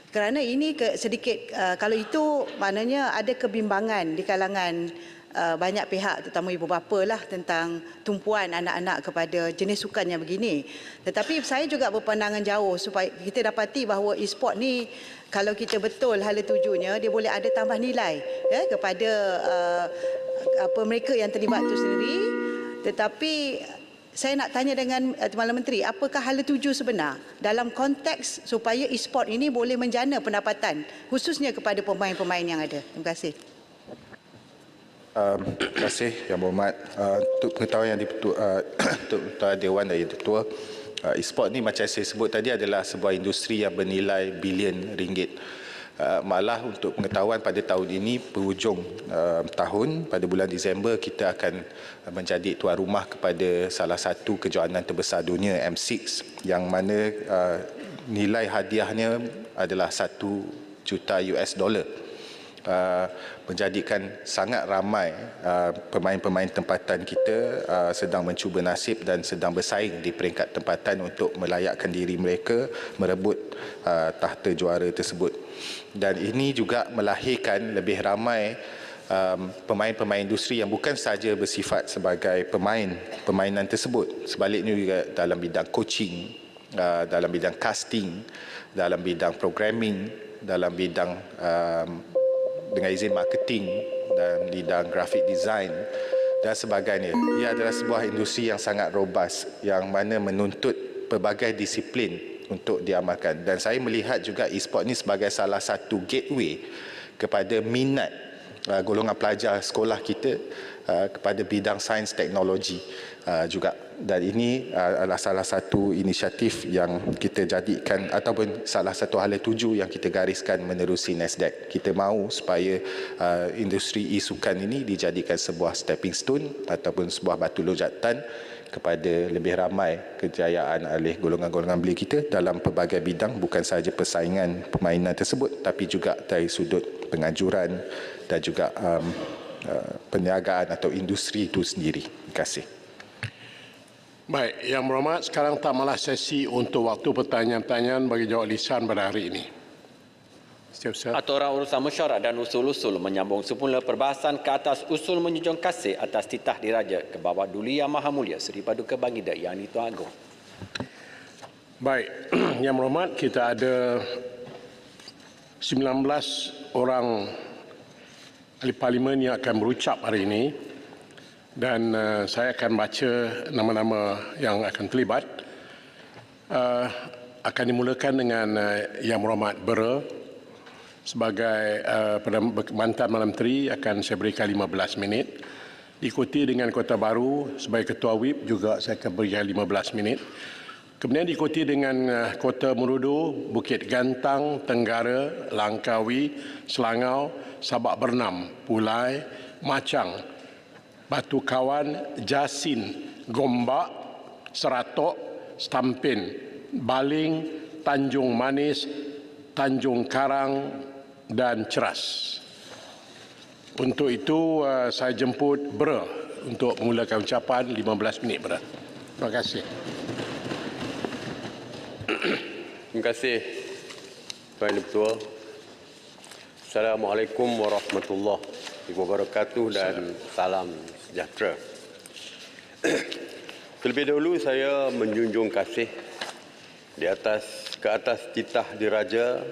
Kerana ini sedikit, kalau itu maknanya ada kebimbangan di kalangan banyak pihak, terutama ibu bapa lah, tentang tumpuan anak-anak kepada jenis sukan yang begini. Tetapi saya juga berpandangan jauh supaya kita dapati bahawa e-sport ni kalau kita betul hala tujunya, dia boleh ada tambah nilai kepada mereka yang terlibat itu sendiri. Tetapi saya nak tanya dengan Tuan Menteri, apakah hala tuju sebenar dalam konteks supaya e-sport ini boleh menjana pendapatan khususnya kepada pemain-pemain yang ada? Terima kasih. Terima kasih Yang Berhormat. Untuk pengetahuan yang Ketua Dewan dan Yang Ketua, e-sport ni macam saya sebut tadi adalah sebuah industri yang bernilai bilion ringgit. Malah untuk pengetahuan pada tahun ini, penghujung tahun pada bulan Disember, kita akan menjadi tuan rumah kepada salah satu kejohanan terbesar dunia, M6, yang mana nilai hadiahnya adalah $1 juta, menjadikan sangat ramai pemain-pemain tempatan kita sedang mencuba nasib dan sedang bersaing di peringkat tempatan untuk melayakkan diri mereka merebut tahta juara tersebut. Dan ini juga melahirkan lebih ramai pemain-pemain industri yang bukan sahaja bersifat sebagai permainan tersebut, sebaliknya juga dalam bidang coaching, dalam bidang casting, dalam bidang programming, dalam bidang dengan izin marketing dan bidang graphic design dan sebagainya. Ia adalah sebuah industri yang sangat robust yang mana menuntut pelbagai disiplin untuk diamalkan. Dan saya melihat juga e-sport ini sebagai salah satu gateway kepada minat golongan pelajar sekolah kita kepada bidang sains teknologi juga. Dan ini adalah salah satu inisiatif yang kita jadikan ataupun salah satu hala tuju yang kita gariskan menerusi NASDAQ. Kita mahu supaya industri e-sukan ini dijadikan sebuah stepping stone ataupun sebuah batu lojatan kepada lebih ramai kejayaan oleh golongan-golongan belia kita dalam pelbagai bidang, bukan sahaja persaingan permainan tersebut tapi juga dari sudut pengajuran dan juga perniagaan atau industri itu sendiri. Terima kasih. Baik, Yang Berhormat, sekarang tamatlah sesi untuk waktu pertanyaan-pertanyaan bagi jawab lisan pada hari ini. Aturan urusan mesyuarat dan usul-usul menyambung semula perbahasan ke atas usul menjunjung kasih atas titah diraja ke bawah Duli Yang Maha Mulia Seri Paduka Baginda Yang Tuan Agong. Baik, Yang Berhormat, kita ada 19 orang ahli parlimen yang akan berucap hari ini. Dan saya akan baca nama-nama yang akan terlibat. Akan dimulakan dengan Yang Berhormat Bera sebagai mantan Perdana Menteri, akan saya berikan 15 minit. Diikuti dengan Kota Baru sebagai Ketua Whip, juga saya akan berikan 15 minit. Kemudian diikuti dengan Kota Merudu, Bukit Gantang, Tenggara, Langkawi, Selangau, Sabak Bernam, Pulai, Macang, Batu Kawan, Jasin, Gombak, Seratok, Stampin, Baling, Tanjung Manis, Tanjung Karang dan Ceras. Untuk itu saya jemput Bera untuk memulakan ucapan 15 minit Bera. Terima kasih. Terima kasih Tuan Yang Ketua. Assalamualaikum warahmatullahi wabarakatuh dan salam sejahtera. Terlebih dahulu saya menjunjung kasih ke atas titah diraja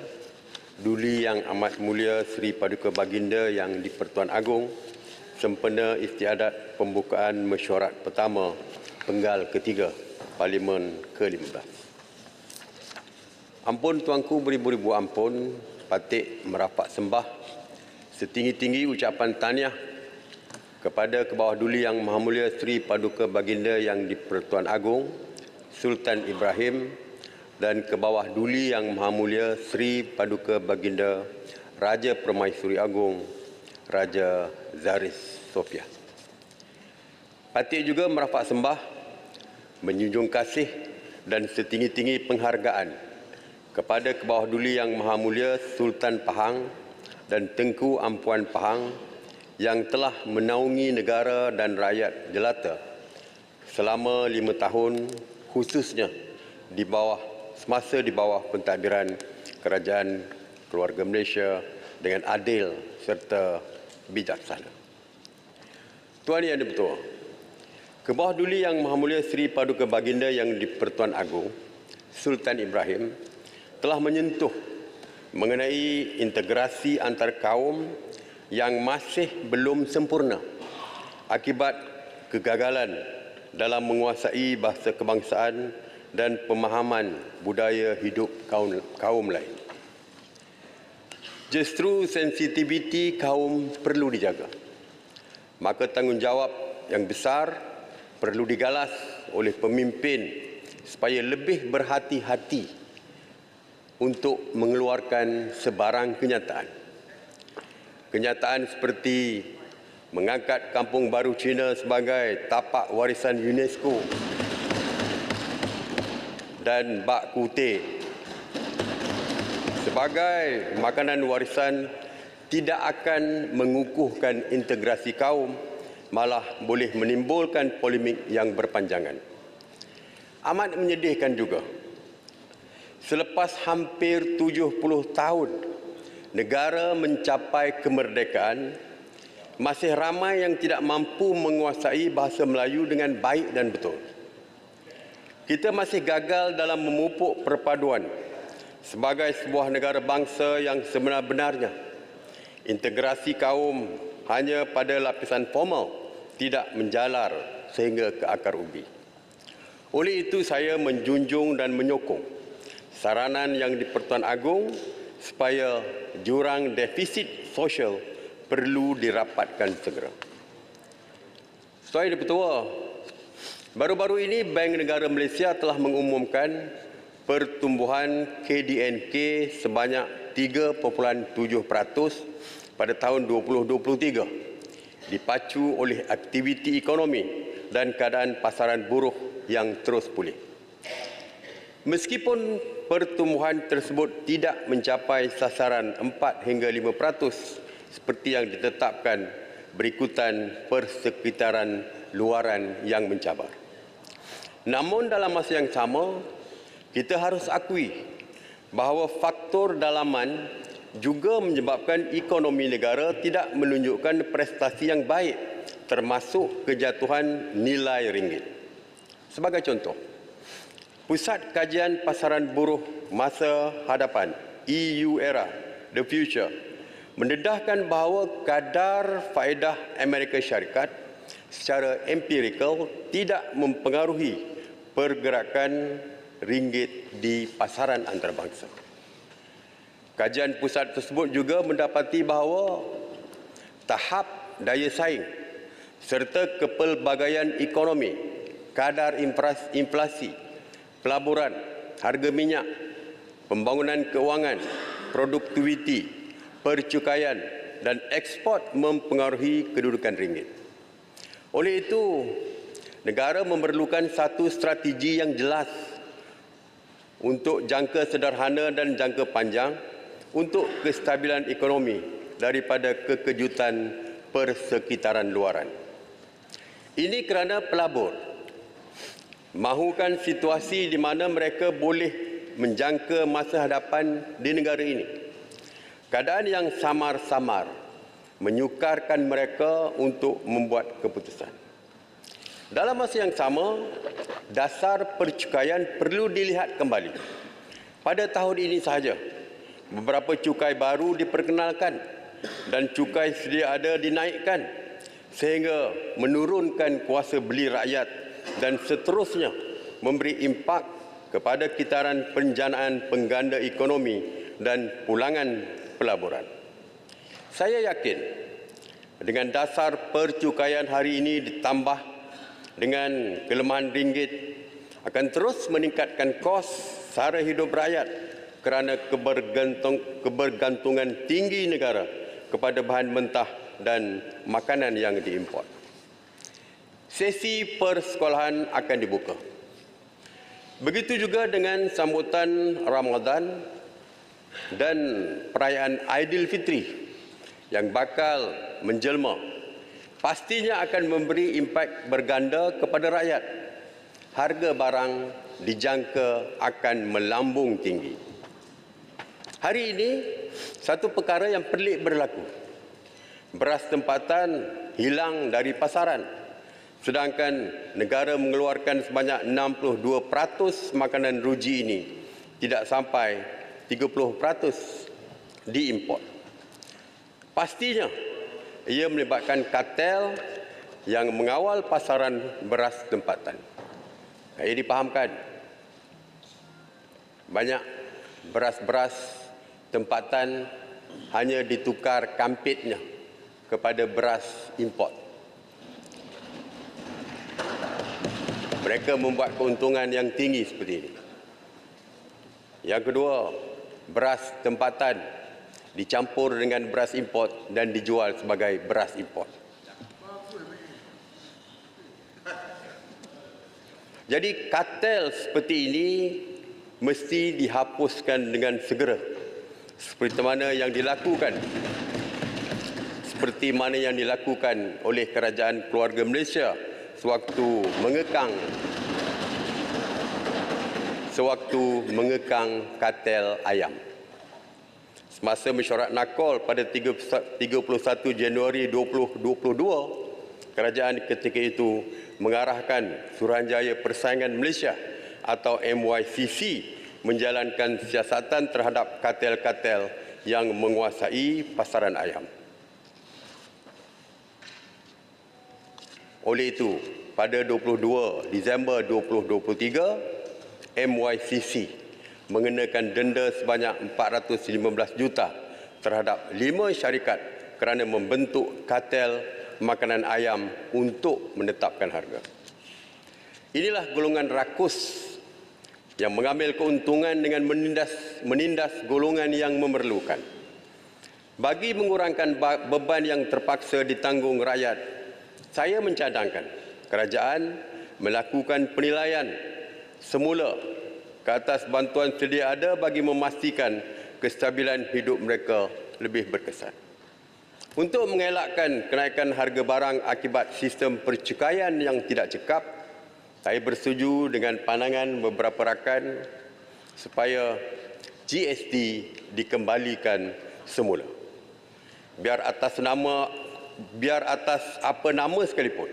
Duli Yang Amat Mulia Seri Paduka Baginda Yang di-Pertuan Agong sempena istiadat pembukaan mesyuarat pertama penggal ketiga Parlimen ke-15. Ampun tuanku beribu-ribu ampun, patik merapat sembah setinggi-tinggi ucapan tahniah kepada ke bawah Duli Yang Maha Mulia Seri Paduka Baginda Yang di-Pertuan Agong Sultan Ibrahim dan ke bawah Duli Yang Maha Mulia Seri Paduka Baginda Raja Permaisuri Agong Raja Zaris Sofia. Patik juga merapat sembah, menjunjung kasih dan setinggi-tinggi penghargaan kepada ke bawah Duli Yang Maha Mulia Sultan Pahang dan Tengku Ampuan Pahang yang telah menaungi negara dan rakyat jelata selama 5 tahun, khususnya semasa di bawah pentadbiran Kerajaan Keluarga Malaysia dengan adil serta bijaksana. Tuan Yang di-Pertua, ke bawah Duli Yang Maha Mulia Seri Paduka Baginda Yang di-Pertuan Agong Sultan Ibrahim telah menyentuh mengenai integrasi antar kaum yang masih belum sempurna akibat kegagalan dalam menguasai bahasa kebangsaan dan pemahaman budaya hidup kaum lain. Justru sensitiviti kaum perlu dijaga. Maka tanggungjawab yang besar perlu digalas oleh pemimpin supaya lebih berhati-hati untuk mengeluarkan sebarang kenyataan. Kenyataan seperti mengangkat Kampung Baru Cina sebagai tapak warisan UNESCO dan bak kuteh sebagai makanan warisan tidak akan mengukuhkan integrasi kaum, malah boleh menimbulkan polemik yang berpanjangan. Amat menyedihkan juga, selepas hampir 70 tahun negara mencapai kemerdekaan, masih ramai yang tidak mampu menguasai bahasa Melayu dengan baik dan betul. Kita masih gagal dalam memupuk perpaduan sebagai sebuah negara bangsa yang sebenar-benarnya. Integrasi kaum hanya pada lapisan formal, tidak menjalar sehingga ke akar ubi. Oleh itu saya menjunjung dan menyokong saranan Yang di-Pertuan Agong supaya jurang defisit sosial perlu dirapatkan segera. Tuan Yang di-Pertua, baru-baru ini Bank Negara Malaysia telah mengumumkan pertumbuhan KDNK sebanyak 3.7% pada tahun 2023, dipacu oleh aktiviti ekonomi dan keadaan pasaran buruh yang terus pulih. Meskipun pertumbuhan tersebut tidak mencapai sasaran 4 hingga 5% seperti yang ditetapkan berikutan persekitaran luaran yang mencabar. Namun dalam masa yang sama, kita harus akui bahawa faktor dalaman juga menyebabkan ekonomi negara tidak menunjukkan prestasi yang baik, termasuk kejatuhan nilai ringgit. Sebagai contoh, Pusat Kajian Pasaran Buruh Masa Hadapan (EU-ERA) The Future mendedahkan bahawa kadar faedah Amerika Syarikat secara empirikal tidak mempengaruhi pergerakan ringgit di pasaran antarabangsa. Kajian pusat tersebut juga mendapati bahawa tahap daya saing serta kepelbagaian ekonomi, kadar inflasi, pelaburan, harga minyak, pembangunan keuangan, produktiviti, percukaian dan ekspor mempengaruhi kedudukan ringgit. Oleh itu, negara memerlukan satu strategi yang jelas untuk jangka sederhana dan jangka panjang untuk kestabilan ekonomi daripada kekejutan persekitaran luaran. Ini kerana pelabur mahukan situasi di mana mereka boleh menjangka masa hadapan di negara ini. Keadaan yang samar-samar menyukarkan mereka untuk membuat keputusan. Dalam masa yang sama, dasar percukaian perlu dilihat kembali. Pada tahun ini sahaja, beberapa cukai baru diperkenalkan dan cukai sedia ada dinaikkan sehingga menurunkan kuasa beli rakyat dan seterusnya memberi impak kepada kitaran penjanaan pengganda ekonomi dan pulangan pelaburan. Saya yakin dengan dasar percukaian hari ini ditambah dengan kelemahan ringgit akan terus meningkatkan kos sara hidup rakyat kerana kebergantungan tinggi negara kepada bahan mentah dan makanan yang diimport. Sesi persekolahan akan dibuka. Begitu juga dengan sambutan Ramadan dan perayaan Aidilfitri yang bakal menjelma, pastinya akan memberi impak berganda kepada rakyat. Harga barang dijangka akan melambung tinggi. Hari ini, satu perkara yang pelik berlaku. Beras tempatan hilang dari pasaran, sedangkan negara mengeluarkan sebanyak 62% makanan ruji ini, tidak sampai 30% diimport. Pastinya, ia melibatkan kartel yang mengawal pasaran beras tempatan. Ia dipahamkan, banyak beras-beras tempatan hanya ditukar kampitnya kepada beras import. Mereka membuat keuntungan yang tinggi seperti ini. Yang kedua, beras tempatan dicampur dengan beras import dan dijual sebagai beras import. Jadi kartel seperti ini mesti dihapuskan dengan segera. Seperti mana yang dilakukan oleh kerajaan keluarga Malaysia sewaktu mengekang kartel ayam. Semasa mesyuarat nakol pada 31 Januari 2022, kerajaan ketika itu mengarahkan Suruhanjaya Persaingan Malaysia atau MYCC menjalankan siasatan terhadap kartel-kartel yang menguasai pasaran ayam. Oleh itu, pada 22 Disember 2023, MYCC mengenakan denda sebanyak 415 juta terhadap 5 syarikat kerana membentuk kartel makanan ayam untuk menetapkan harga. Inilah golongan rakus yang mengambil keuntungan dengan menindas golongan yang memerlukan. Bagi mengurangkan beban yang terpaksa ditanggung rakyat, saya mencadangkan kerajaan melakukan penilaian semula ke atas bantuan sedia ada bagi memastikan kestabilan hidup mereka lebih berkesan. Untuk mengelakkan kenaikan harga barang akibat sistem percukaian yang tidak cekap, saya bersetuju dengan pandangan beberapa rakan supaya GST dikembalikan semula. Biar atas apa nama sekalipun,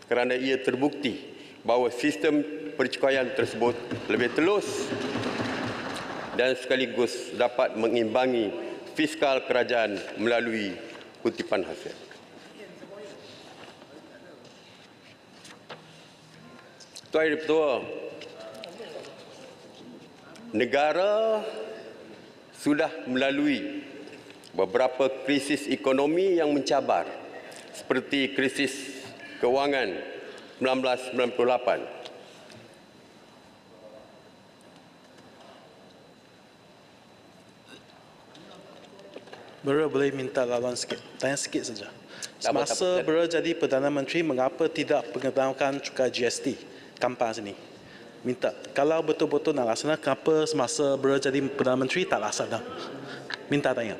kerana ia terbukti bahawa sistem percukaian tersebut lebih telus dan sekaligus dapat mengimbangi fiskal kerajaan melalui kutipan hasil. Tuan Yang Ketua, negara sudah melalui beberapa krisis ekonomi yang mencabar seperti krisis kewangan 1998. Beliau boleh minta laluan sikit, tanya sikit saja. Semasa beliau jadi Perdana Menteri, mengapa tidak mengenakan cukai GST tanpa sini? Minta, kalau betul-betul nak laksana, kenapa semasa beliau jadi Perdana Menteri tak laksana? Minta tanya.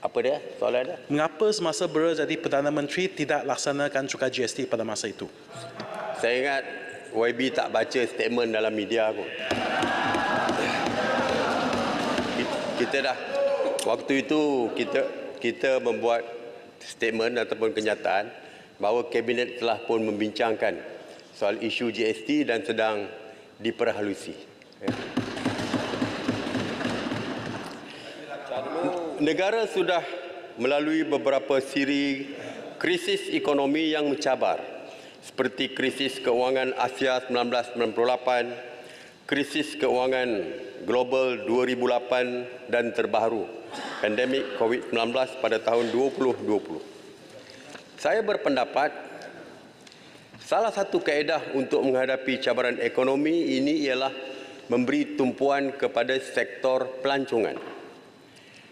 Apa dia soalan dia? Mengapa semasa beliau jadi Perdana Menteri tidak laksanakan cukai GST pada masa itu? Saya ingat YB tak baca statement dalam media kot. Kita dah waktu itu kita membuat statement ataupun kenyataan bahawa kabinet telah pun membincangkan soal isu GST dan sedang diperhalusi. Negara sudah melalui beberapa siri krisis ekonomi yang mencabar seperti krisis keuangan Asia 1998, krisis keuangan global 2008 dan terbaru pandemik COVID-19 pada tahun 2020. Saya berpendapat salah satu kaedah untuk menghadapi cabaran ekonomi ini ialah memberi tumpuan kepada sektor pelancongan.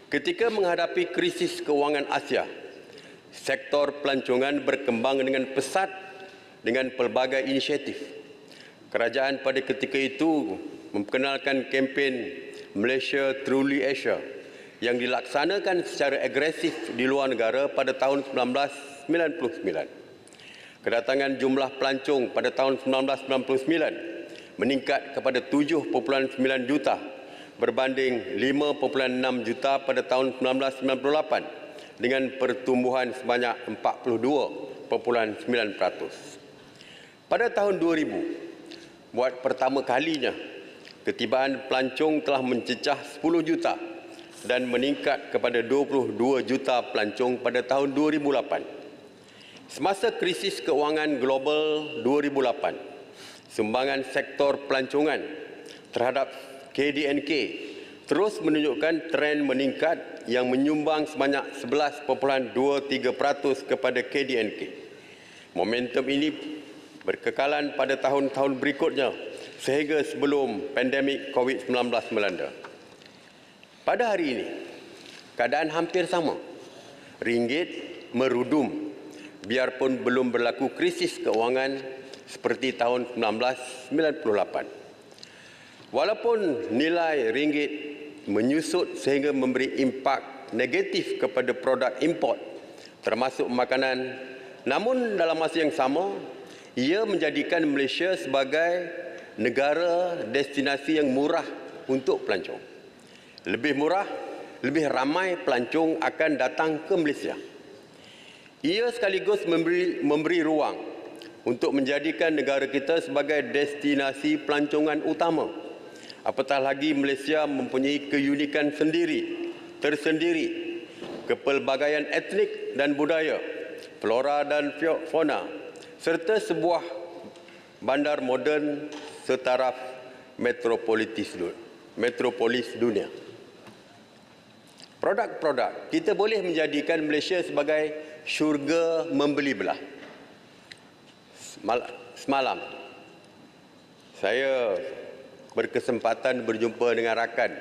Ketika menghadapi krisis keuangan Asia, sektor pelancongan berkembang dengan pesat dengan pelbagai inisiatif. Kerajaan pada ketika itu memperkenalkan kempen Malaysia Truly Asia yang dilaksanakan secara agresif di luar negara pada tahun 1999. Kedatangan jumlah pelancong pada tahun 1999 meningkat kepada 7.9 juta berbanding 5.6 juta pada tahun 1998 dengan pertumbuhan sebanyak 42.9%. Pada tahun 2000, buat pertama kalinya, ketibaan pelancong telah mencecah 10 juta dan meningkat kepada 22 juta pelancong pada tahun 2008. Semasa krisis keuangan global 2008, sumbangan sektor pelancongan terhadap KDNK terus menunjukkan tren meningkat yang menyumbang sebanyak 11.23% kepada KDNK. Momentum ini berkekalan pada tahun-tahun berikutnya sehingga sebelum pandemik COVID-19 melanda. Pada hari ini, keadaan hampir sama. Ringgit merudum biarpun belum berlaku krisis keuangan seperti tahun 1998. Walaupun nilai ringgit menyusut sehingga memberi impak negatif kepada produk import termasuk makanan, namun dalam masa yang sama ia menjadikan Malaysia sebagai negara destinasi yang murah untuk pelancong. Lebih murah, lebih ramai pelancong akan datang ke Malaysia. Ia sekaligus memberi ruang untuk menjadikan negara kita sebagai destinasi pelancongan utama. Apatah lagi Malaysia mempunyai keunikan tersendiri, kepelbagaian etnik dan budaya, flora dan fauna, serta sebuah bandar moden setaraf metropolis dunia. Produk-produk kita boleh menjadikan Malaysia sebagai syurga membeli belah. Semalam saya berkesempatan berjumpa dengan rakan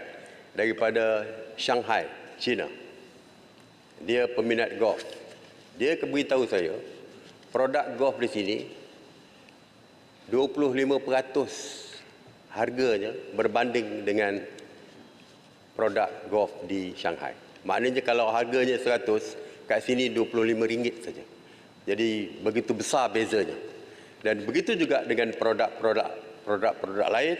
daripada Shanghai, China. Dia peminat golf. Dia beritahu saya, produk golf di sini 25% harganya berbanding dengan produk golf di Shanghai. Maknanya kalau harganya 100, kat sini RM25 saja. Jadi begitu besar bezanya. Dan begitu juga dengan produk-produk lain,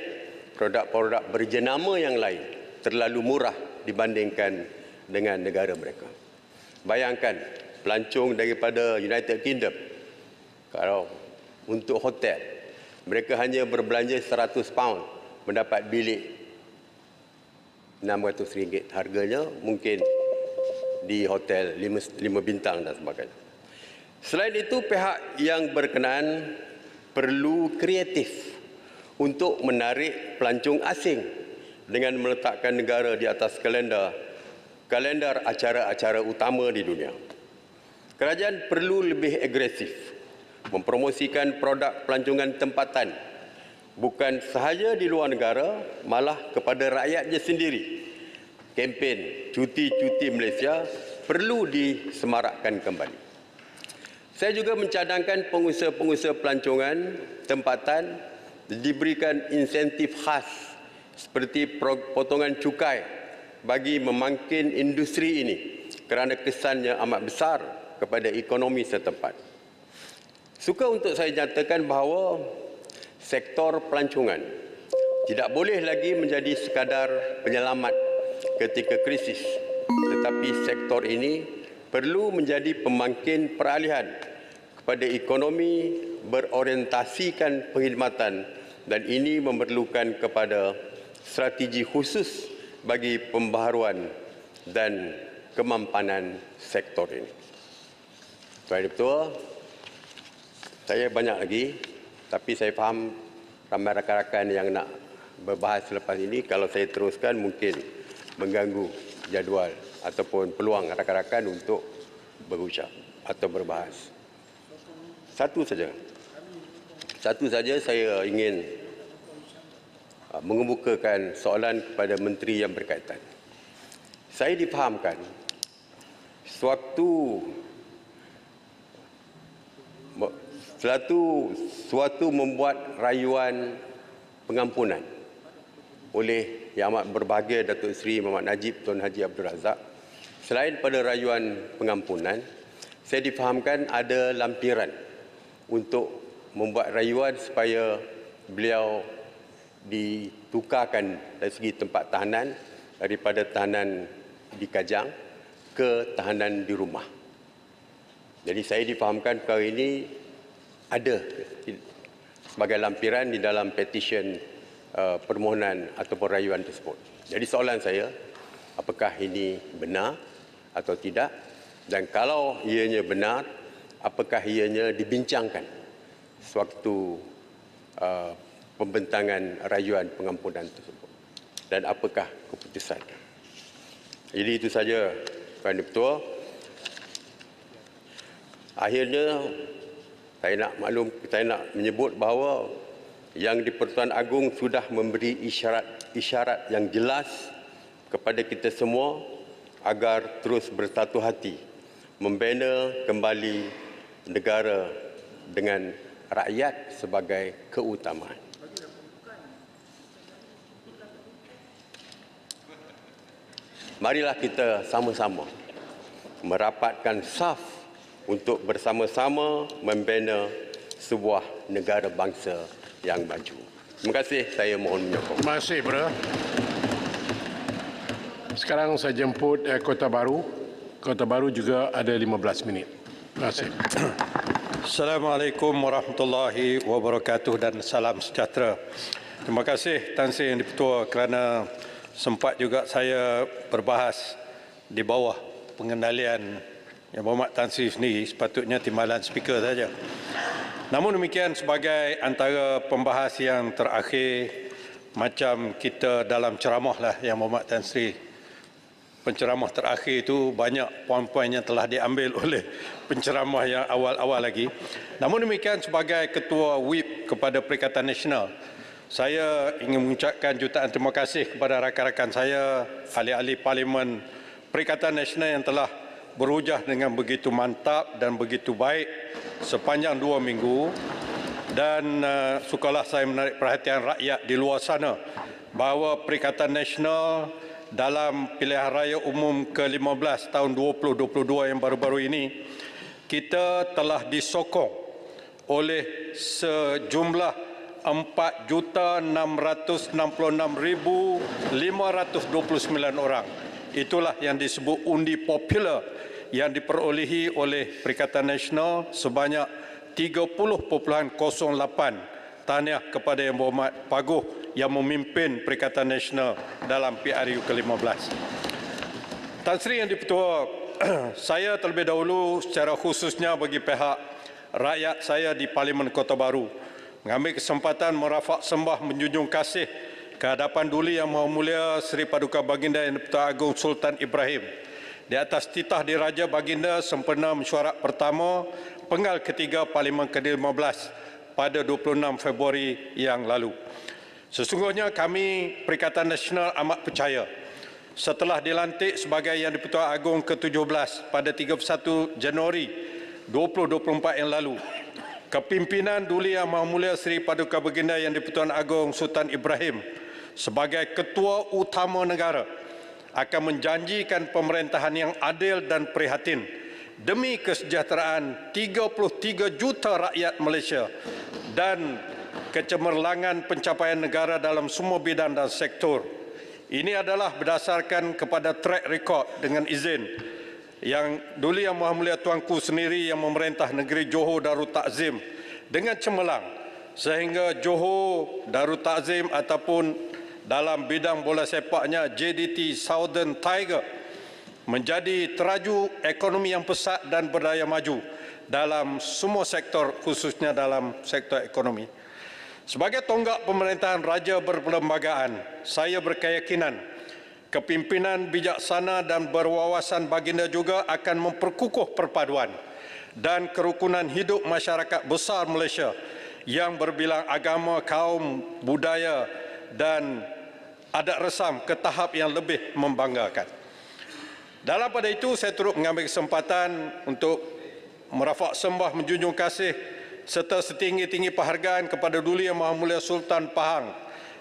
produk-produk berjenama yang lain terlalu murah dibandingkan dengan negara mereka. Bayangkan pelancong daripada United Kingdom, kalau untuk hotel mereka hanya berbelanja £100 mendapat bilik RM600. Harganya mungkin di hotel 5 bintang dan sebagainya. Selain itu, pihak yang berkenaan perlu kreatif untuk menarik pelancong asing dengan meletakkan negara di atas kalendar acara-acara utama di dunia. Kerajaan perlu lebih agresif mempromosikan produk pelancongan tempatan bukan sahaja di luar negara, malah kepada rakyatnya sendiri. Kempen cuti-cuti Malaysia perlu disemarakkan kembali. Saya juga mencadangkan pengusaha-pengusaha pelancongan tempatan diberikan insentif khas seperti potongan cukai bagi memangkin industri ini kerana kesannya amat besar kepada ekonomi setempat. Suka untuk saya nyatakan bahawa sektor pelancongan tidak boleh lagi menjadi sekadar penyelamat ketika krisis, tetapi sektor ini perlu menjadi pembangkit peralihan kepada ekonomi berorientasikan perkhidmatan, dan ini memerlukan kepada strategi khusus bagi pembaharuan dan kemampanan sektor ini. Tuan Ketua, saya banyak lagi, tapi saya faham ramai rakan-rakan yang nak berbahas selepas ini. Kalau saya teruskan mungkin mengganggu jadual ataupun peluang rakan-rakan untuk berucap atau berbahas. Satu saja saya ingin mengemukakan soalan kepada menteri yang berkaitan. Saya difahamkan suatu membuat rayuan pengampunan oleh Yang Amat Berbahagia Datuk Seri Muhammad Najib Tun Haji Abdul Razak. Selain pada rayuan pengampunan, saya difahamkan ada lampiran untuk membuat rayuan supaya beliau ditukarkan dari segi tempat tahanan daripada tahanan di Kajang ke tahanan di rumah. Jadi saya difahamkan perkara ini ada sebagai lampiran di dalam petisyen permohonan ataupun rayuan tersebut. Jadi soalan saya, apakah ini benar atau tidak? Dan kalau ianya benar, apakah ianya dibincangkan sewaktu pembentangan rayuan pengampunan tersebut? Dan apakah keputusan? Jadi itu saja, Tuan Ketua. Akhirnya, saya nak menyebut bahawa Yang di-Pertuan Agong sudah memberi isyarat yang jelas kepada kita semua agar terus bersatu hati membina kembali negara dengan rakyat sebagai keutamaan. Marilah kita sama-sama merapatkan saf untuk bersama-sama membina sebuah negara bangsa yang maju. Terima kasih, saya mohon menyokong. Terima kasih, Bro. Sekarang saya jemput Kota Baru. Kota Baru juga ada 15 minit. Terima kasih. Assalamualaikum warahmatullahi wabarakatuh dan salam sejahtera. Terima kasih Tan Sri Yang Di-Pertua kerana sempat juga saya berbahas di bawah pengendalian Yang Berhormat Tan Sri sendiri, sepatutnya timbalan speaker saja. Namun demikian, sebagai antara pembahas yang terakhir, macam kita dalam ceramah lah Yang Berhormat Tan Sri, penceramah terakhir itu banyak poin-poin yang telah diambil oleh penceramah yang awal-awal lagi. Namun demikian, sebagai Ketua WIP kepada Perikatan Nasional, saya ingin mengucapkan jutaan terima kasih kepada rakan-rakan saya, ahli-ahli Parlimen Perikatan Nasional yang telah berhujah dengan begitu mantap dan begitu baik sepanjang 2 minggu. Dan sukalah saya menarik perhatian rakyat di luar sana bahawa Perikatan Nasional dalam pilihan raya umum ke-15 tahun 2022 yang baru-baru ini, kita telah disokong oleh sejumlah 4,666,529 orang. Itulah yang disebut undi popular yang diperolehi oleh Perikatan Nasional sebanyak 30.08. Tahniah kepada Yang Berhormat Paguh yang memimpin Perikatan Nasional dalam PRU ke-15. Tan Sri Yang Di-Pertua, saya terlebih dahulu secara khususnya bagi pihak rakyat saya di Parlimen Kota Baru mengambil kesempatan merafak sembah menjunjung kasih ke hadapan Duli Yang Maha Mulia Seri Paduka Baginda Yang di-Pertuan Agong Sultan Ibrahim di atas titah Diraja Baginda sempena mesyuarat pertama penggal ketiga Parlimen ke-15 pada 26 Februari yang lalu. Sesungguhnya kami Perikatan Nasional amat percaya setelah dilantik sebagai Yang di-Pertuan Agong ke-17 pada 31 Januari 2024 yang lalu, kepimpinan Duli Yang Maha Mulia Seri Paduka Baginda Yang di-Pertuan Agong Sultan Ibrahim sebagai Ketua Utama Negara akan menjanjikan pemerintahan yang adil dan prihatin demi kesejahteraan 33 juta rakyat Malaysia dan kecemerlangan pencapaian negara dalam semua bidang dan sektor. Ini adalah berdasarkan kepada track record dengan izin yang Duli Yang Maha Mulia Tuanku sendiri yang memerintah negeri Johor Darul Takzim dengan cemerlang sehingga Johor Darul Takzim ataupun dalam bidang bola sepaknya JDT Southern Tiger menjadi teraju ekonomi yang pesat dan berdaya maju dalam semua sektor, khususnya dalam sektor ekonomi. Sebagai tonggak pemerintahan raja berperlembagaan, saya berkeyakinan kepimpinan bijaksana dan berwawasan baginda juga akan memperkukuh perpaduan dan kerukunan hidup masyarakat besar Malaysia yang berbilang agama, kaum, budaya dan adat resam ke tahap yang lebih membanggakan. Dalam pada itu, saya turut mengambil kesempatan untuk merafak sembah menjunjung kasih serta setinggi-tinggi penghargaan kepada Duli Yang Maha Mulia Sultan Pahang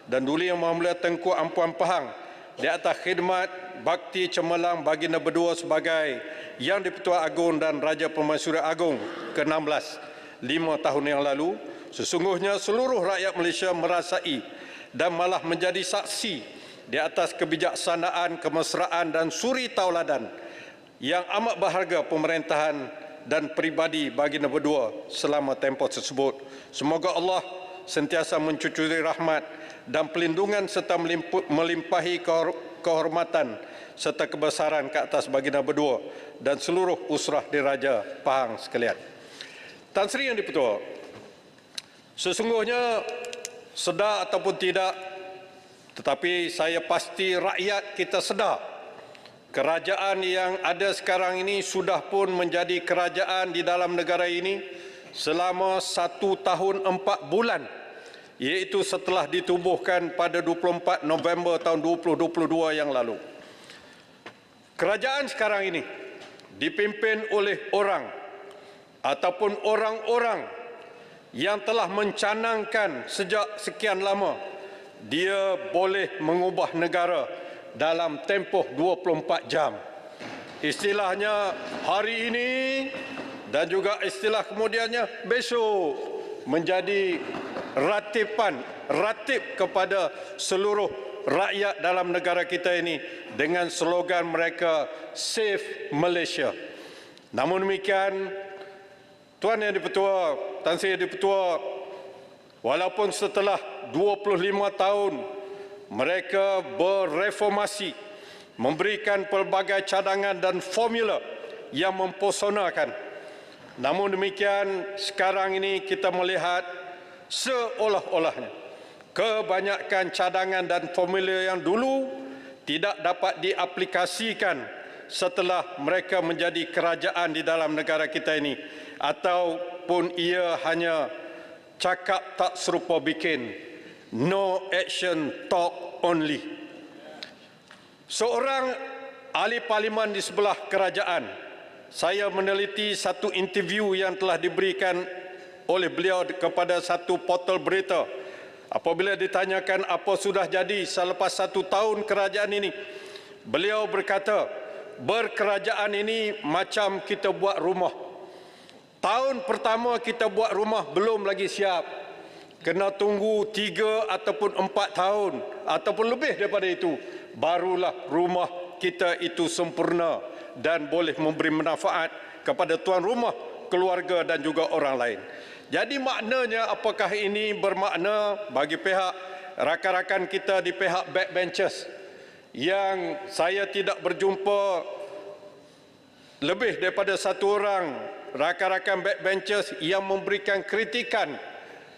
dan Duli Yang Maha Mulia Tengku Ampuan Pahang di atas khidmat bakti cemerlang baginda berdua sebagai Yang di-Pertuan Agong dan Raja Permaisuri Agong ke-16 5 tahun yang lalu. Sesungguhnya seluruh rakyat Malaysia merasai dan malah menjadi saksi di atas kebijaksanaan, kemesraan dan suri tauladan yang amat berharga pemerintahan dan peribadi baginda berdua selama tempoh tersebut. Semoga Allah sentiasa mencucuri rahmat dan pelindungan serta melimpahi kehormatan serta kebesaran ke atas baginda berdua dan seluruh usrah diraja Pahang sekalian. Tan Sri Yang di-Pertua, sesungguhnya sedar ataupun tidak, tetapi saya pasti rakyat kita sedar kerajaan yang ada sekarang ini sudah pun menjadi kerajaan di dalam negara ini selama 1 tahun 4 bulan, iaitu setelah ditubuhkan pada 24 November tahun 2022 yang lalu. Kerajaan sekarang ini dipimpin oleh orang ataupun orang-orang yang telah mencanangkan sejak sekian lama dia boleh mengubah negara dalam tempoh 24 jam. Istilahnya hari ini dan juga istilah kemudiannya besok menjadi ratib kepada seluruh rakyat dalam negara kita ini dengan slogan mereka Save Malaysia. Namun demikian, Tuan Yang di-Pertua, Tan Sri Yang di-Pertua, walaupun setelah 25 tahun mereka bereformasi, memberikan pelbagai cadangan dan formula yang mempesonakan. Namun demikian, sekarang ini kita melihat seolah-olahnya kebanyakan cadangan dan formula yang dulu tidak dapat diaplikasikan setelah mereka menjadi kerajaan di dalam negara kita ini, ataupun ia hanya cakap tak serupa bikin. No action, talk only. Seorang ahli parlimen di sebelah kerajaan, saya meneliti satu interview yang telah diberikan oleh beliau kepada satu portal berita. Apabila ditanyakan apa sudah jadi selepas 1 tahun kerajaan ini, beliau berkata, berkerajaan ini macam kita buat rumah. Tahun pertama kita buat rumah belum lagi siap. Kena tunggu 3 ataupun 4 tahun ataupun lebih daripada itu, barulah rumah kita itu sempurna dan boleh memberi manfaat kepada tuan rumah, keluarga dan juga orang lain. Jadi maknanya apakah ini bermakna bagi pihak rakan-rakan kita di pihak backbenchers yang saya tidak berjumpa lebih daripada 1 orang rakan-rakan backbenchers yang memberikan kritikan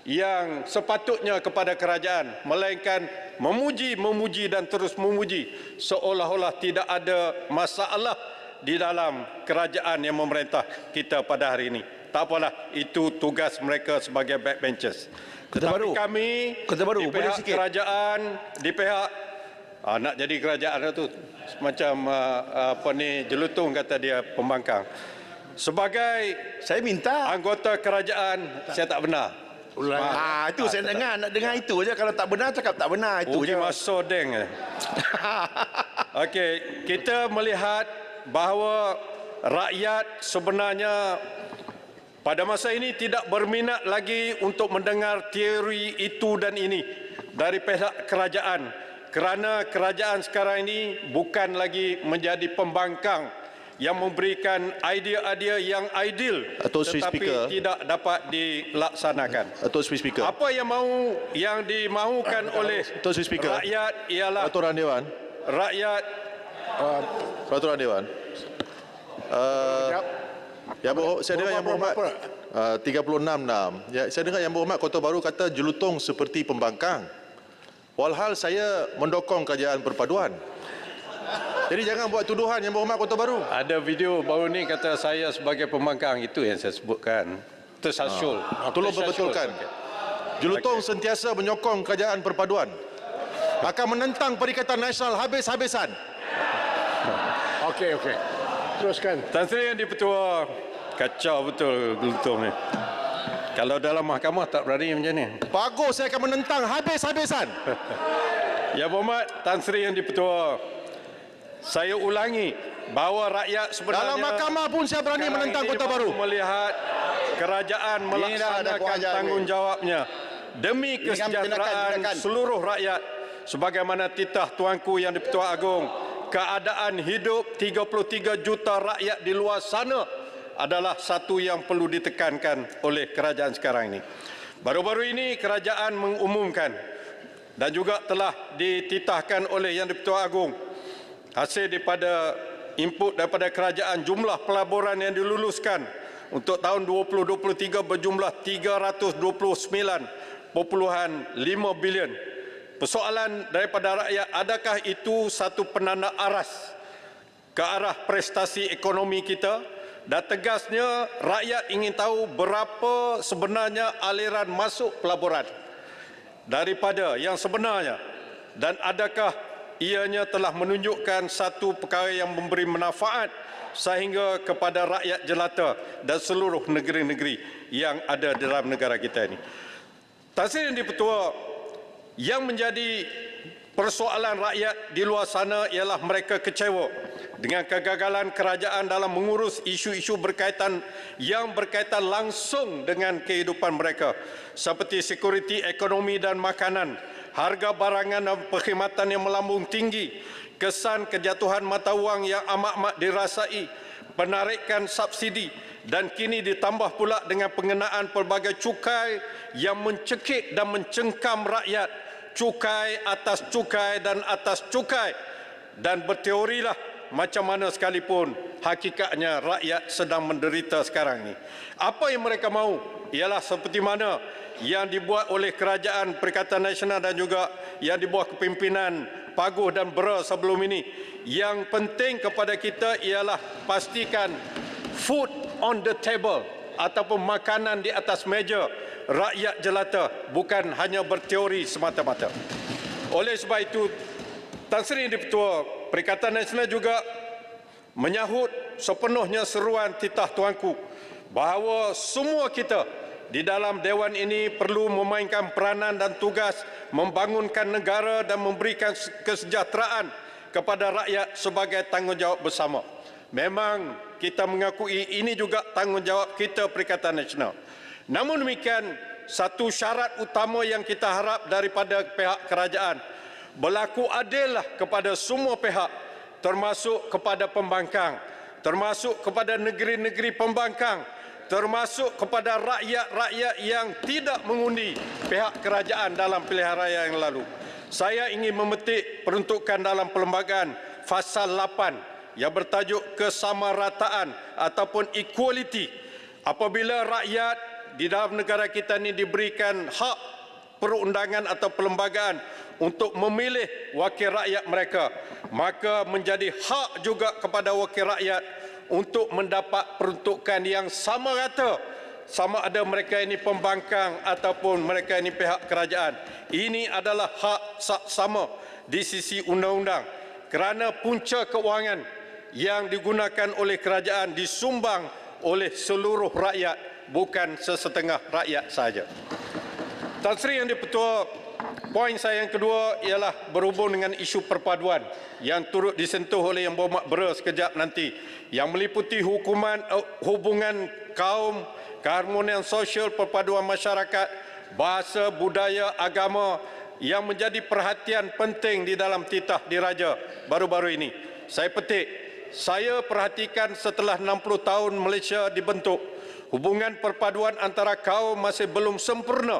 yang sepatutnya kepada kerajaan, melainkan memuji dan terus memuji seolah-olah tidak ada masalah di dalam kerajaan yang memerintah kita pada hari ini. Tak apalah, itu tugas mereka sebagai backbenchers. Tetapi kami di pihak kerajaan, di pihak nak jadi kerajaan itu macam jelutung kata dia pembangkang. Sebagai saya minta anggota kerajaan, saya tak benar. Itu saya nak dengar itu aja. Kalau tak benar cakap tak benar, itu je. Masuk deng. Okey, kita melihat bahawa rakyat sebenarnya pada masa ini tidak berminat lagi untuk mendengar teori itu dan ini dari pihak kerajaan, kerana kerajaan sekarang ini bukan lagi menjadi pembangkang yang memberikan idea-idea yang ideal tetapi tidak dapat dilaksanakan. Apa yang dimaukan oleh rakyat ialah Peraturan Dewan. Rakyat Peraturan Dewan. Saya dengar Yang Berhormat 36.6. Ya, saya dengar Yang Berhormat Kota Baru kata jelutong seperti pembangkang. Walhal saya mendokong kerajaan perpaduan. Jadi jangan buat tuduhan Yang Berhormat Kota Baru. Ada video baru ni kata saya sebagai pembangkang, itu yang saya sebutkan. Tersasul. Tolong perbetulkan. Jelutong sentiasa menyokong kerajaan perpaduan. Akan menentang Perikatan Nasional habis-habisan. Okey. Teruskan. Tan Sri Yang di-Pertua, kacau betul Jelutong ni. Kalau dalam mahkamah tak berani macam ni. Bagus, saya akan menentang habis-habisan. Yang Berhormat Tan Sri Yang di-Pertua, saya ulangi bahawa rakyat sebenarnya dalam mahkamah pun saya berani menentang Kota Baru. Melihat kerajaan melaksanakan tanggungjawabnya demi kesejahteraan seluruh rakyat sebagaimana titah tuanku Yang di-Pertua Agong. Keadaan hidup 33 juta rakyat di luar sana adalah satu yang perlu ditekankan oleh kerajaan sekarang ini. Baru-baru ini kerajaan mengumumkan dan juga telah dititahkan oleh Yang di-Pertua Agong hasil daripada input daripada kerajaan, jumlah pelaburan yang diluluskan untuk tahun 2023 berjumlah 329.5 bilion. Persoalan daripada rakyat, adakah itu satu penanda aras ke arah prestasi ekonomi kita? Dan tegasnya rakyat ingin tahu berapa sebenarnya aliran masuk pelaburan daripada yang sebenarnya, dan adakah ianya telah menunjukkan satu perkara yang memberi manfaat sehingga kepada rakyat jelata dan seluruh negeri-negeri yang ada dalam negara kita ini. Tan Sri Yang di-Pertua, yang menjadi persoalan rakyat di luar sana ialah mereka kecewa dengan kegagalan kerajaan dalam mengurus isu-isu yang berkaitan langsung dengan kehidupan mereka seperti sekuriti ekonomi dan makanan, harga barangan dan perkhidmatan yang melambung tinggi, kesan kejatuhan mata wang yang amat-amat dirasai, penarikan subsidi, dan kini ditambah pula dengan pengenaan pelbagai cukai yang mencekik dan mencengkam rakyat, cukai atas cukai dan atas cukai, dan berteorilah macam mana sekalipun hakikatnya rakyat sedang menderita sekarang ini. Apa yang mereka mahu ialah seperti mana yang dibuat oleh Kerajaan Perikatan Nasional dan juga yang dibuat kepimpinan Paguh dan Bera sebelum ini. Yang penting kepada kita ialah pastikan food on the table ataupun makanan di atas meja rakyat jelata, bukan hanya berteori semata-mata. Oleh sebab itu, Tan Sri Yang di-Pertua, Perikatan Nasional juga menyahut sepenuhnya seruan titah tuanku bahawa semua kita di dalam Dewan ini perlu memainkan peranan dan tugas membangunkan negara dan memberikan kesejahteraan kepada rakyat sebagai tanggungjawab bersama. Memang kita mengakui ini juga tanggungjawab kita Perikatan Nasional. Namun demikian, satu syarat utama yang kita harap daripada pihak kerajaan, berlaku adillah kepada semua pihak, termasuk kepada pembangkang, termasuk kepada negeri-negeri pembangkang, termasuk kepada rakyat-rakyat yang tidak mengundi pihak kerajaan dalam pilihan raya yang lalu. Saya ingin memetik peruntukan dalam perlembagaan Fasal 8 yang bertajuk kesamarataan ataupun equality. Apabila rakyat di dalam negara kita ini diberikan hak perundangan atau perlembagaan untuk memilih wakil rakyat mereka, maka menjadi hak juga kepada wakil rakyat untuk mendapat peruntukan yang sama rata, sama ada mereka ini pembangkang ataupun mereka ini pihak kerajaan. Ini adalah hak sama di sisi undang-undang, kerana punca keuangan yang digunakan oleh kerajaan disumbang oleh seluruh rakyat, bukan sesetengah rakyat sahaja. Tan Sri Yang di-Pertua, Poin saya yang kedua ialah berhubung dengan isu perpaduan yang turut disentuh oleh Yang Berhormat Bera sekejap nanti, yang meliputi hubungan kaum, keharmonian sosial, perpaduan masyarakat, bahasa, budaya, agama yang menjadi perhatian penting di dalam titah diraja baru-baru ini. Saya petik, saya perhatikan setelah 60 tahun Malaysia dibentuk, hubungan perpaduan antara kaum masih belum sempurna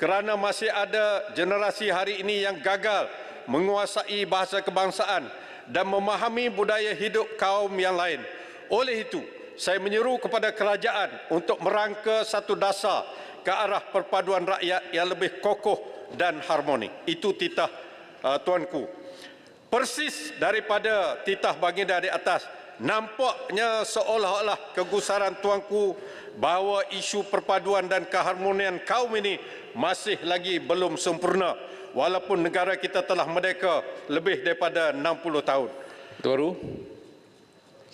kerana masih ada generasi hari ini yang gagal menguasai bahasa kebangsaan dan memahami budaya hidup kaum yang lain. Oleh itu, saya menyeru kepada kerajaan untuk merangka satu dasar ke arah perpaduan rakyat yang lebih kokoh dan harmoni. Itu titah tuanku. Persis daripada titah baginda di atas, nampaknya seolah-olah kegusaran tuanku bahawa isu perpaduan dan keharmonian kaum ini masih lagi belum sempurna walaupun negara kita telah merdeka lebih daripada 60 tahun. Tuan Baru,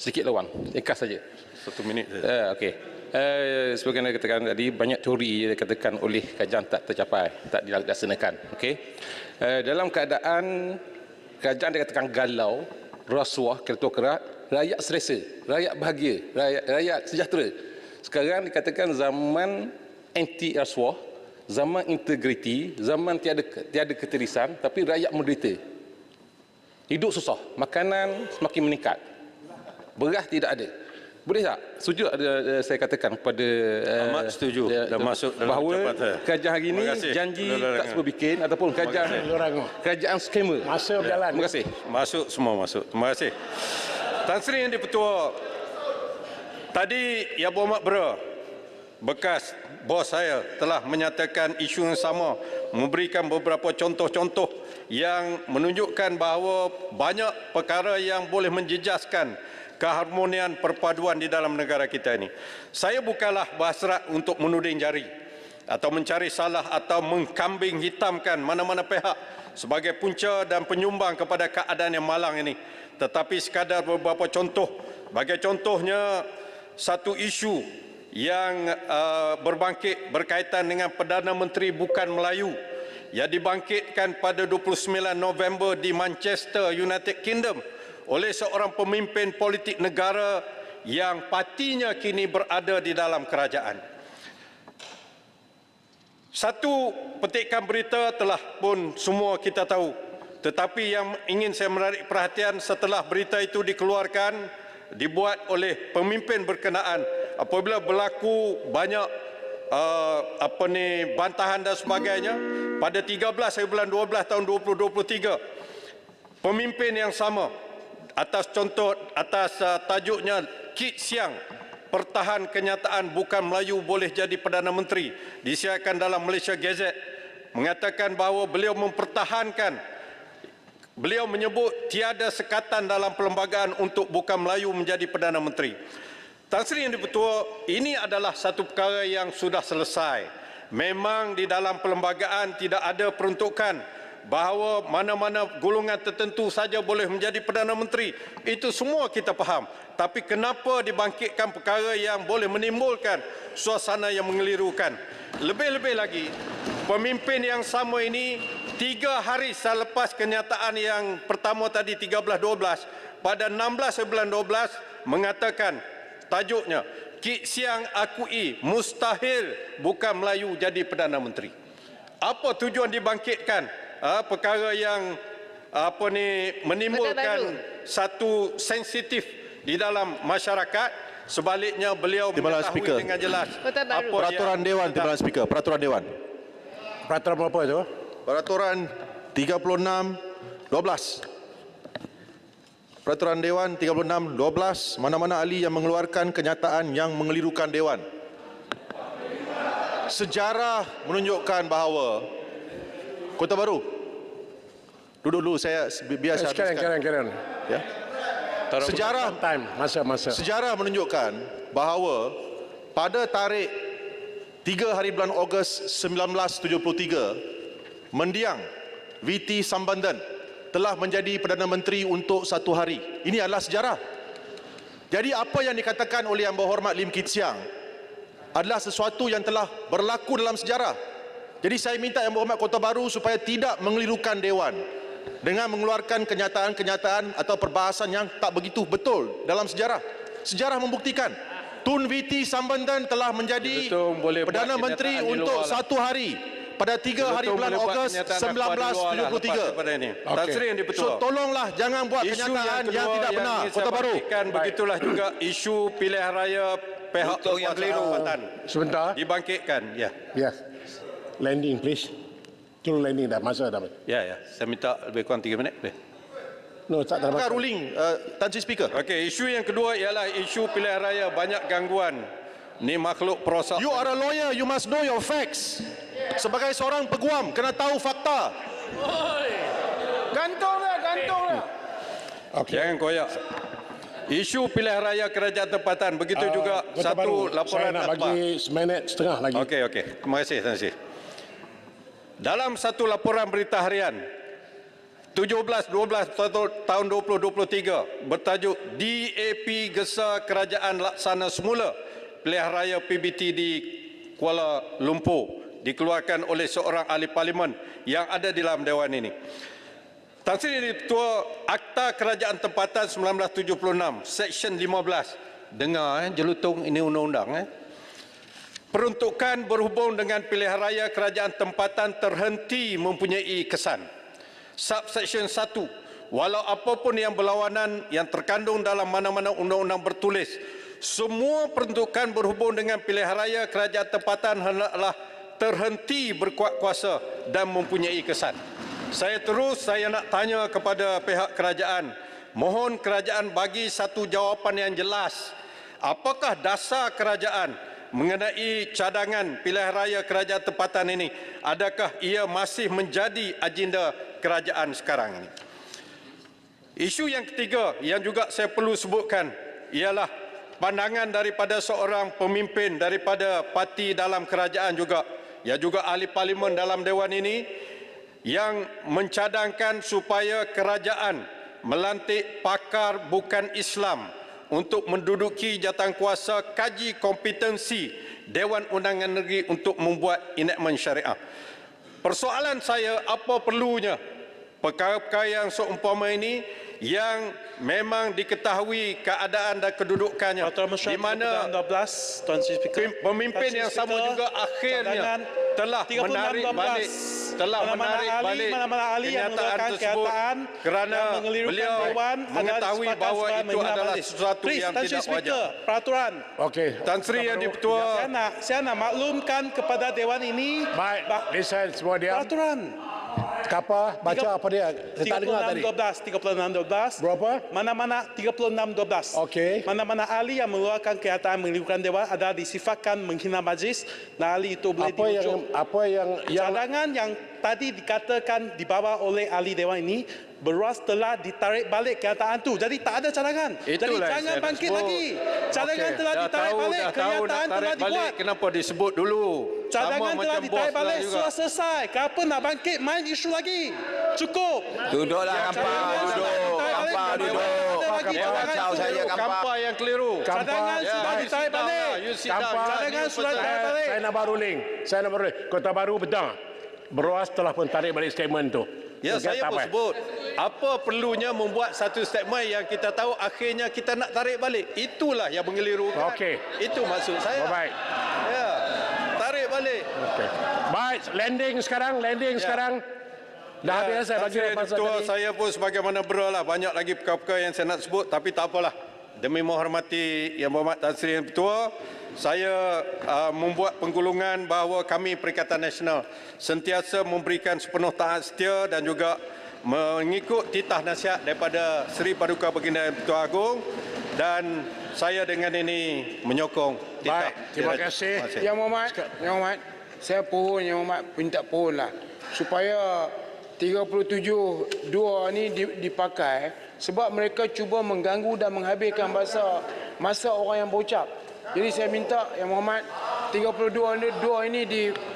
sedikit lawang, ringkas saja. 1 minit. Okey. Sebagai yang dikatakan tadi, banyak teori yang dikatakan oleh kajian tak tercapai, tak dilaksanakan. Okey. Dalam keadaan kerajaan dikatakan galau, rasuah, keretokrat, rakyat selesa, rakyat bahagia, rakyat sejahtera. Sekarang dikatakan zaman anti rasuah, zaman integriti, zaman tiada ketirisan, tapi rakyat menderita. Hidup susah, makanan semakin meningkat, beras tidak ada. Boleh tak? Setuju ada saya katakan kepada amat setuju dan masuk dalam bahawa jabatan. kerajaan hari ini janji tak semua bikin ataupun kerajaan skamer. Masa berjalan. Terima kasih. Masuk semua masuk. Terima kasih. Tan Sri Yang di-Pertua, tadi Yang Berhormat Bera, bekas bos saya telah menyatakan isu yang sama, memberikan beberapa contoh-contoh yang menunjukkan bahawa banyak perkara yang boleh menjejaskan keharmonian perpaduan di dalam negara kita ini. Saya bukanlah berhasrat untuk menuding jari atau mencari salah atau mengkambing hitamkan mana-mana pihak sebagai punca dan penyumbang kepada keadaan yang malang ini. Tetapi sekadar beberapa contoh. Bagi contohnya, satu isu yang berbangkit berkaitan dengan Perdana Menteri bukan Melayu yang dibangkitkan pada 29 November di Manchester, United Kingdom oleh seorang pemimpin politik negara yang partinya kini berada di dalam kerajaan. Satu petikan berita telah pun semua kita tahu, tetapi yang ingin saya menarik perhatian setelah berita itu dikeluarkan, dibuat oleh pemimpin berkenaan apabila berlaku banyak bantahan dan sebagainya, pada 13 bulan 12 tahun 2023 pemimpin yang sama atas tajuknya Kit Siang, pertahan kenyataan bukan Melayu boleh jadi Perdana Menteri, disiarkan dalam Malaysia Gazette, mengatakan bahawa beliau mempertahankan, beliau menyebut tiada sekatan dalam perlembagaan untuk bukan Melayu menjadi Perdana Menteri. Tan Sri Yang di-Pertua, ini adalah satu perkara yang sudah selesai. Memang di dalam perlembagaan tidak ada peruntukan bahawa mana-mana golongan tertentu saja boleh menjadi Perdana Menteri. Itu semua kita faham. Tapi kenapa dibangkitkan perkara yang boleh menimbulkan suasana yang mengelirukan? Lebih-lebih lagi, pemimpin yang sama ini 3 hari selepas kenyataan yang pertama tadi 13-12, pada 16 bulan 12 mengatakan, tajuknya, Kit Siang akui mustahil bukan Melayu jadi Perdana Menteri. Apa tujuan dibangkitkan perkara yang menimbulkan satu sensitif di dalam masyarakat? Sebaliknya beliau mengetahui dengan jelas apa peraturan Dewan, Timbalan Speaker, peraturan Dewan. Peraturan apa itu? Peraturan 36-12. Peraturan Dewan 36-12, mana-mana ahli yang mengeluarkan kenyataan yang mengelirukan Dewan. Sejarah menunjukkan bahawa Kota Baru. Duduk dulu, saya biar saya habiskan. Karen. Ya. Sejarah menunjukkan bahawa pada tarikh 3 hari bulan Ogos 1973, Mendiang VT Sambandhan telah menjadi Perdana Menteri untuk 1 hari. Ini adalah sejarah. Jadi apa yang dikatakan oleh Yang Berhormat Lim Kit Siang adalah sesuatu yang telah berlaku dalam sejarah. Jadi saya minta Yang Berhormat Kota Baru supaya tidak mengelirukan Dewan dengan mengeluarkan kenyataan-kenyataan atau perbahasan yang tak begitu betul dalam sejarah. Sejarah membuktikan Tun Viti Sambandan telah menjadi Perdana Menteri untuk 1 hari pada 3 hari bulan Ogos 1973. Tan Sri Yang di-Pertua. So tolonglah jangan buat kenyataan yang tidak benar. Kota Baru. Begitulah juga isu pilihan raya pihak yang keliru. Sebentar. Dibangkitkan. Ya. Yes. Landing please. Tolong landing dah, masa dah. Ya. Saya minta lebih kurang 3 minit. Boleh? No, tak ada masa. Ruling, Tan Sri Speaker. Okey, isu yang kedua ialah isu pilihan raya banyak gangguan. Ni makhluk perosak. You are a lawyer, you must know your facts. Sebagai seorang peguam, kena tahu fakta. Gantung dia. Okay. Jangan koyak. Isu pilihan raya kerajaan tempatan, begitu juga satu laporan saya nak bagi seminit setengah lagi. Okey. Terima kasih, Tan Sri. Dalam satu laporan berita harian 17/12 tahun 2023 bertajuk DAP Gesa Kerajaan Laksana Semula Pilihan Raya PBT di Kuala Lumpur dikeluarkan oleh seorang ahli parlimen yang ada di dalam Dewan ini. Tan Sri Ketua Akta Kerajaan Tempatan 1976 Seksyen 15. Dengar jelutong ini undang-undang. Peruntukan berhubung dengan pilihan raya kerajaan tempatan terhenti mempunyai kesan. Subsection 1. Walau apapun yang berlawanan yang terkandung dalam mana-mana undang-undang bertulis, semua peruntukan berhubung dengan pilihan raya kerajaan tempatan hendaklah terhenti berkuat kuasa dan mempunyai kesan. Saya nak tanya kepada pihak kerajaan, mohon kerajaan bagi satu jawapan yang jelas. Apakah dasar kerajaan mengenai cadangan pilihan raya kerajaan tempatan ini? Adakah ia masih menjadi agenda kerajaan sekarang ini? Isu yang ketiga yang juga saya perlu sebutkan ialah pandangan daripada seorang pemimpin daripada parti dalam kerajaan juga, yang juga ahli parlimen dalam Dewan ini, yang mencadangkan supaya kerajaan melantik pakar bukan Islam untuk menduduki jawatankuasa kaji kompetensi Dewan Undangan Negeri untuk membuat enakmen syariah. Persoalan saya, apa perlunya perkara-perkara yang seumpama ini yang memang diketahui keadaan dan kedudukannya, di mana pemimpin yang sama juga akhirnya telah menarik balik kenyataan tersebut kerana beliau mengetahui bahawa itu adalah sesuatu yang tidak wajar. Peraturan. Okey. Tan Sri Yang di-Pertua. Saya nak maklumkan kepada Dewan ini. Baik, listen semua diam. Peraturan. Apa? Baca apa dia? Saya tak dengar tadi. 36-12. Berapa? Mana-mana 36-12. Okey. Mana-mana ahli yang mengeluarkan kenyataan mengelirukan Dewan adalah disifatkan menghina majlis dan ahli itu boleh dirujuk. Cadangan yang tadi dikatakan dibawa oleh ahli Dewan ini beruas telah ditarik balik kenyataan itu. Jadi tak ada cadangan. Jadi jangan bangkit lagi. Cadangan telah ditarik balik, kenyataan telah dibuat. Kenapa disebut dulu? Cadangan telah ditarik balik, sudah selesai. Kenapa nak bangkit main isu lagi? Cukup. Duduklah Kampar duduk. Kacau saja Kampar yang keliru. Cadangan sudah ditarik balik. Cadangan sudah ditarik balik. Saya nak baru link. Kota Baru betul. Beruas telah pun tarik balik statement tu. Ya, saya pun sebut. Apa perlunya membuat satu statement yang kita tahu akhirnya kita nak tarik balik? Itulah yang mengelirukan. Okey. Itu maksud saya. Baik. Ya. Tarik balik. Okey. Baik, landing sekarang. Dah habis saya bagi masa tadi. Saya pun sebagaimana beralah banyak lagi perkara-perkara yang saya nak sebut, tapi tak apalah. Demi menghormati Yang Berhormat Tan Sri Yang Ketua, saya membuat penggulungan bahawa kami Perikatan Nasional sentiasa memberikan sepenuh taat setia dan juga mengikut titah nasihat daripada Seri Paduka Baginda Yang Ketua Agong, dan saya dengan ini menyokong titah. Baik, terima kasih. Yang Berhormat, saya pohon Yang Berhormat minta pohonlah supaya 37(2) ni dipakai sebab mereka cuba mengganggu dan menghabiskan masa orang yang berucap. Jadi saya minta Yang Berhormat 32(2) ini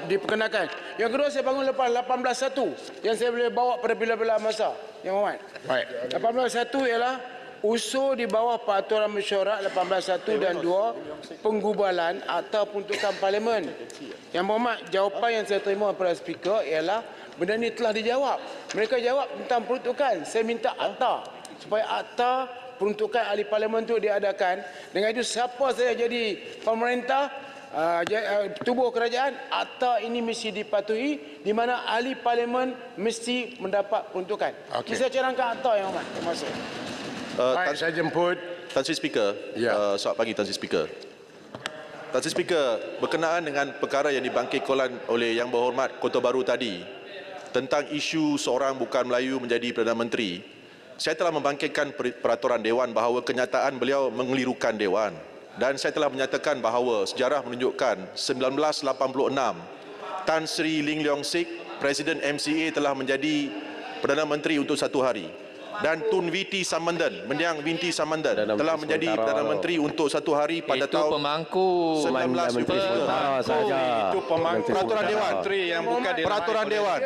diperkenakan. Yang kedua, saya bangun lepas 18(1) yang saya boleh bawa pada bila-bila masa. Yang Berhormat. Baik. 18(1) ialah usul di bawah peraturan mesyuarat 18.1 dan 2 penggubalan Akta Peruntukan Parlimen. Yang berhormat, jawapan yang saya terima daripada speaker ialah benda ini telah dijawab. Mereka jawab tentang peruntukan. Saya minta akta supaya akta peruntukan ahli parlimen itu diadakan. Dengan itu siapa saya jadi pemerintah, tubuh kerajaan, akta ini mesti dipatuhi di mana ahli parlimen mesti mendapat peruntukan. Okay. Saya cadangkan akta yang hormat. Terima kasih. Baik, saya jemput. Tan Sri Speaker, selamat pagi Tan Sri Speaker. Tan Sri Speaker, berkenaan dengan perkara yang dibangkitkan oleh Yang Berhormat Kota Baru tadi tentang isu seorang bukan Melayu menjadi Perdana Menteri, saya telah membangkitkan peraturan Dewan bahawa kenyataan beliau mengelirukan Dewan, dan saya telah menyatakan bahawa sejarah menunjukkan 1986 Tan Sri Ling Leong Sik, Presiden MCA, telah menjadi Perdana Menteri untuk 1 hari. Dan Tun Witi Samandan, Mendiang Winti Samandan telah menjadi Perdana Menteri untuk 1 hari pada tahun pemangku 1973. Itu pemangku peraturan Dewan. yang bukan Peraturan Dewan.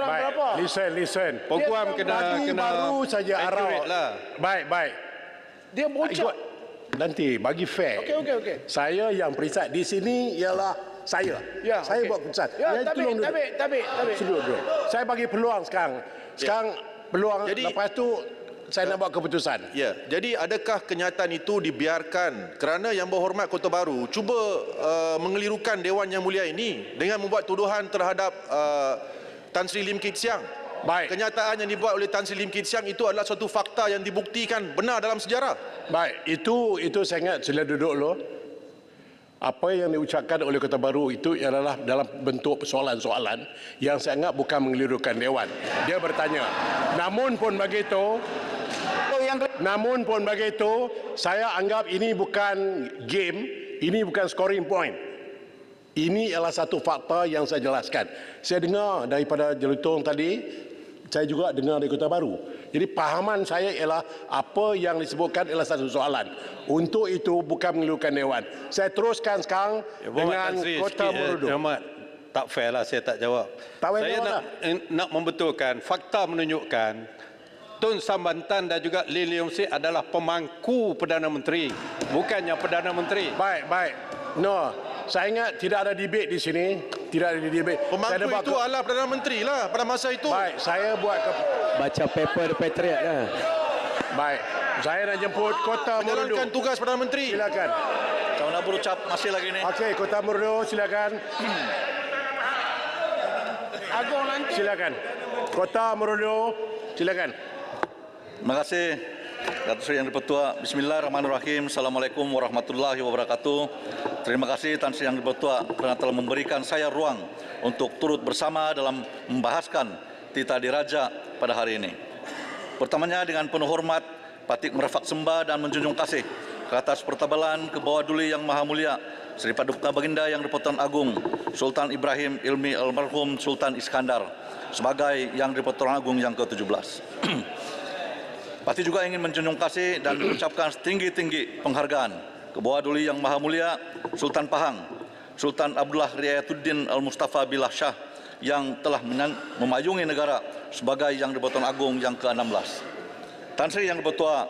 Baik. Listen. Peguam kena baru saja accurate arah. lah. Baik. Dia berucap. Nanti bagi fair. Okey. Saya yang perisai di sini ialah saya. Saya buat keputusan. Tabik. Duduk. Saya bagi peluang sekarang. Peluang lepas tu saya nak buat keputusan. Ya, jadi adakah kenyataan itu dibiarkan kerana Yang Berhormat Kota Baru cuba mengelirukan Dewan Yang Mulia ini dengan membuat tuduhan terhadap Tan Sri Lim Kit Siang? Baik. Kenyataan yang dibuat oleh Tan Sri Lim Kit Siang itu adalah suatu fakta yang dibuktikan benar dalam sejarah. Baik, itu saya ingat sila duduk dulu. Apa yang diucapkan oleh Kota Baru itu adalah dalam bentuk soalan-soalan yang saya anggap bukan mengelirukan Dewan. Dia bertanya. Namun pun begitu, saya anggap ini bukan game, ini bukan scoring point. Ini adalah satu fakta yang saya jelaskan. Saya dengar daripada Jelutong tadi, saya juga dengar dari Kota Baru. Jadi pahaman saya ialah apa yang disebutkan ialah satu soalan. Untuk itu bukan mengelirukan Dewan. Saya teruskan sekarang dengan Kota Murudu. Tak fair lah saya tak jawab. Saya nak membetulkan fakta menunjukkan Tun Sambantan dan juga Lee Leong Sik adalah pemangku Perdana Menteri, bukannya Perdana Menteri. Baik. No, saya ingat tidak ada debate di sini. Tidak ada debate. Pemangku itu adalah Perdana Menteri lah pada masa itu. Baik, saya buat baca paper The Patriot lah. Baik, saya nak jemput Kota Murudu. Menjalankan tugas Perdana Menteri. Silakan. Saya nak berucap masih lagi ni. Okey, Kota Murudu silakan. Agong nanti. Silakan. Kota Murudu silakan. Terima kasih Datuk Seri Yang Dipertua. Bismillahirrahmanirrahim. Assalamualaikum warahmatullahi wabarakatuh. Terima kasih Tan Sri Yang Dipertua kerana telah memberikan saya ruang untuk turut bersama dalam membahaskan titah diraja pada hari ini. Pertamanya dengan penuh hormat, patik merafak sembah dan menjunjung kasih ke atas pertabalan ke bawah duli Yang Maha Mulia Seri Paduka Baginda Yang di-Pertuan Agong Sultan Ibrahim Ilmi Almarhum Sultan Iskandar sebagai Yang di-Pertuan Agong yang ke-17. Pati juga ingin menjunjung kasih dan mengucapkan setinggi-tinggi penghargaan ke bawah duli Yang Maha Mulia Sultan Pahang Sultan Abdullah Riayatuddin Al-Mustafa Billah Shah yang telah memayungi negara sebagai Yang di-Pertuan Agong yang ke-16. Tan Sri Yang Dipertua,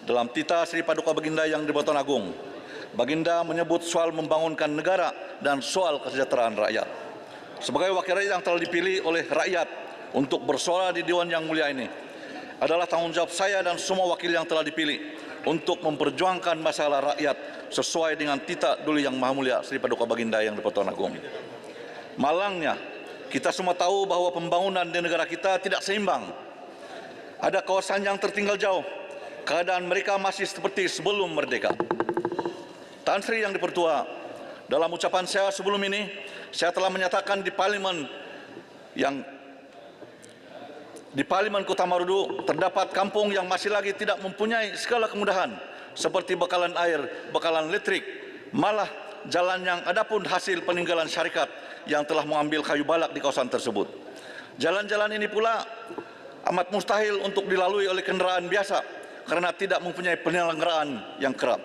dalam titah Seri Paduka Baginda Yang di-Pertuan Agong, Baginda menyebut soal membangunkan negara dan soal kesejahteraan rakyat. Sebagai wakil rakyat yang telah dipilih oleh rakyat untuk bersuara di Dewan Yang Mulia ini, adalah tanggungjawab saya dan semua wakil yang telah dipilih untuk memperjuangkan masalah rakyat sesuai dengan titah duli Yang Maha Mulia Seri Paduka Baginda Yang di-Pertuan Agong. Malangnya, kita semua tahu bahawa pembangunan di negara kita tidak seimbang. Ada kawasan yang tertinggal jauh. Keadaan mereka masih seperti sebelum merdeka. Tan Sri Yang Dipertua, dalam ucapan saya sebelum ini, saya telah menyatakan di Parlimen Kota Marudu terdapat kampung yang masih lagi tidak mempunyai segala kemudahan seperti bekalan air, bekalan listrik, malah jalan yang ada pun hasil peninggalan syarikat yang telah mengambil kayu balak di kawasan tersebut. Jalan-jalan ini pula amat mustahil untuk dilalui oleh kendaraan biasa karena tidak mempunyai penyelenggaraan yang kerap.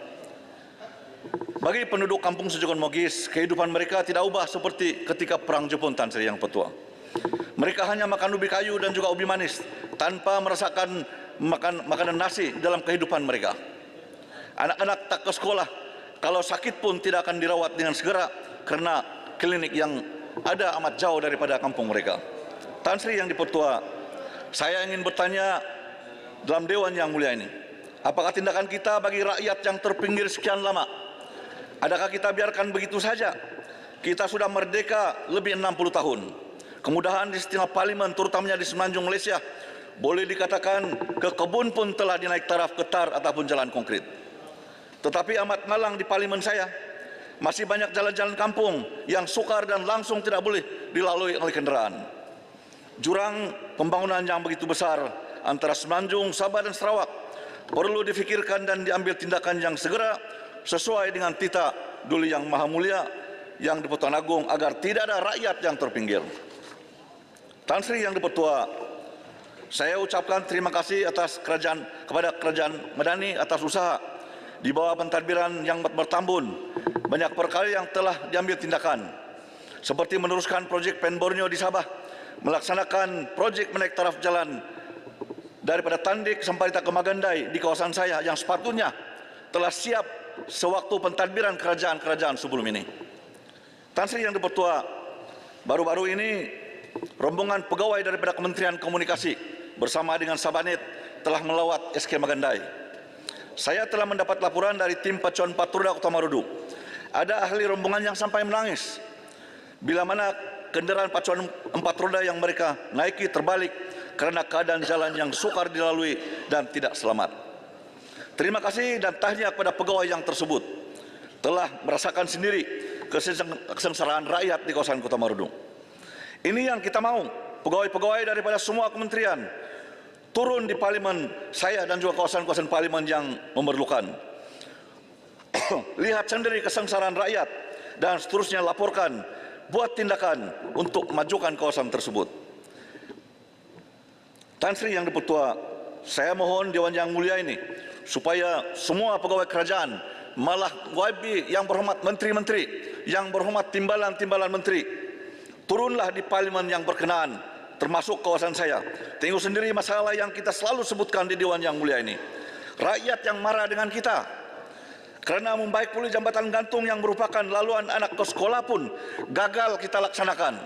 Bagi penduduk kampung Sejogon Mogis, kehidupan mereka tidak ubah seperti ketika Perang Jepun, Tan Sri Yang Dipertua. Mereka hanya makan ubi kayu dan juga ubi manis tanpa merasakan makanan nasi dalam kehidupan mereka. Anak-anak tak ke sekolah, kalau sakit pun tidak akan dirawat dengan segera karena klinik yang ada amat jauh daripada kampung mereka. Tan Sri Yang Dipertua, saya ingin bertanya dalam Dewan Yang Mulia ini, apakah tindakan kita bagi rakyat yang terpinggir sekian lama? Adakah kita biarkan begitu saja? Kita sudah merdeka lebih 60 tahun. Kemudahan di setengah parlimen, terutamanya di Semenanjung Malaysia, boleh dikatakan ke kebun pun telah dinaik taraf ke tar ataupun jalan konkret. Tetapi amat malang di parlimen saya, masih banyak jalan-jalan kampung yang sukar dan langsung tidak boleh dilalui oleh kendaraan. Jurang pembangunan yang begitu besar antara Semenanjung, Sabah dan Sarawak perlu difikirkan dan diambil tindakan yang segera sesuai dengan titah Duli Yang Maha Mulia Yang di-Pertuan Agong agar tidak ada rakyat yang terpinggir. Tan Sri Yang Dipertua, saya ucapkan terima kasih kepada Kerajaan Madani atas usaha di bawah pentadbiran yang bertambun. Banyak perkara yang telah diambil tindakan, seperti meneruskan projek Pen Borneo di Sabah, melaksanakan projek menaik taraf jalan daripada Tandik sampai ke Magandai di kawasan saya yang sepatutnya telah siap sewaktu pentadbiran kerajaan-kerajaan sebelum ini. Tan Sri Yang Dipertua, baru-baru ini rombongan pegawai daripada Kementerian Komunikasi bersama dengan Sabanet telah melawat SK Magandai. Saya telah mendapat laporan dari tim Pacuan Patrolda Kota Marudu. Ada ahli rombongan yang sampai menangis bila mana kenderaan pacuan 4 roda yang mereka naiki terbalik karena keadaan jalan yang sukar dilalui dan tidak selamat. Terima kasih dan tahniah kepada pegawai yang tersebut telah merasakan sendiri kesengsaraan rakyat di kawasan Kota Marudu. Ini yang kita mau, pegawai-pegawai daripada semua kementerian turun di parlimen saya dan juga kawasan-kawasan parlimen yang memerlukan. Lihat sendiri kesengsaraan rakyat dan seterusnya laporkan, buat tindakan untuk majukan kawasan tersebut. Tan Sri Yang Dipertua, saya mohon Dewan Yang Mulia ini supaya semua pegawai kerajaan, malah YB yang berhormat menteri-menteri, yang berhormat timbalan-timbalan menteri, turunlah di parlimen yang berkenaan, termasuk kawasan saya. Tengok sendiri masalah yang kita selalu sebutkan di Dewan Yang Mulia ini. Rakyat yang marah dengan kita kerana membaik pulih jambatan gantung yang merupakan laluan anak ke sekolah pun gagal kita laksanakan.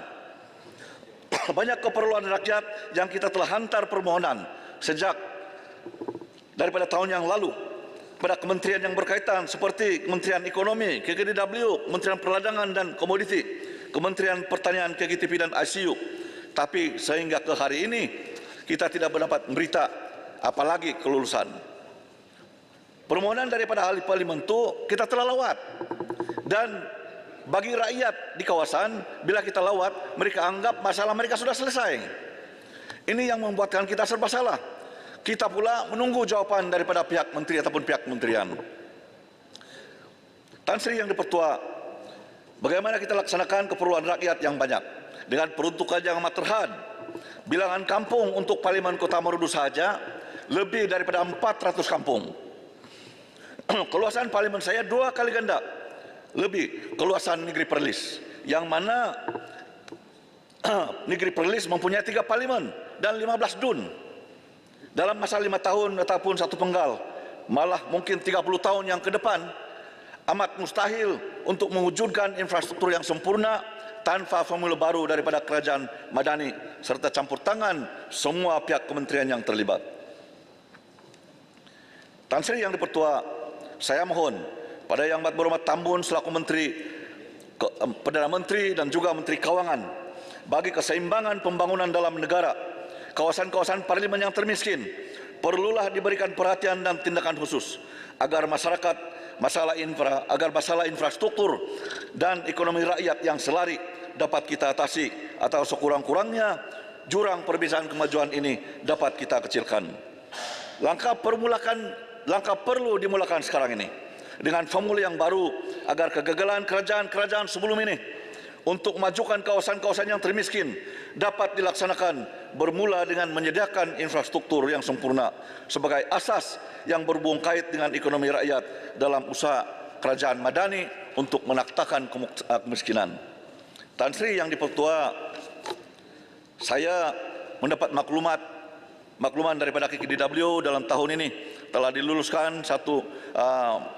Banyak keperluan rakyat yang kita telah hantar permohonan sejak daripada tahun yang lalu pada kementerian yang berkaitan seperti Kementerian Ekonomi, KKDW, Kementerian Perdagangan dan Komoditi, Kementerian Pertanian, KKTP dan ICU. Tapi sehingga ke hari ini kita tidak mendapat berita apalagi kelulusan. Permohonan daripada ahli parlimen itu kita telah lawat, dan bagi rakyat di kawasan bila kita lawat mereka anggap masalah mereka sudah selesai. Ini yang membuatkan kita serba salah. Kita pula menunggu jawapan daripada pihak menteri ataupun pihak kementerian. Tan Sri Yang Dipertua, bagaimana kita laksanakan keperluan rakyat yang banyak dengan peruntukan yang amat terhad. Bilangan kampung untuk parlimen Kota Marudu saja lebih daripada 400 kampung. Keluasan parlimen saya 2 kali ganda lebih keluasan Negeri Perlis, yang mana Negeri Perlis mempunyai 3 parlimen dan 15 dun. Dalam masa 5 tahun ataupun 1 penggal, malah mungkin 30 tahun yang ke depan, amat mustahil untuk mewujudkan infrastruktur yang sempurna tanpa formula baru daripada Kerajaan Madani serta campur tangan semua pihak kementerian yang terlibat. Tan Sri Yang Dipertua, saya mohon pada Yang Berhormat Tambun selaku Menteri Perdana Menteri dan juga Menteri Kawangan, bagi keseimbangan pembangunan dalam negara, kawasan-kawasan parlimen yang termiskin perlulah diberikan perhatian dan tindakan khusus agar masalah infrastruktur dan ekonomi rakyat yang selari dapat kita atasi, atau sekurang-kurangnya jurang perbezaan kemajuan ini dapat kita kecilkan. Langkah perlu dimulakan sekarang ini dengan formula yang baru agar kegagalan kerajaan-kerajaan sebelum ini untuk memajukan kawasan-kawasan yang termiskin dapat dilaksanakan, bermula dengan menyediakan infrastruktur yang sempurna sebagai asas yang berhubung kait dengan ekonomi rakyat dalam usaha Kerajaan Madani untuk menaktakan kemiskinan. Tan Sri Yang Dipertua, Saya mendapat makluman daripada KKDW dalam tahun ini telah diluluskan satu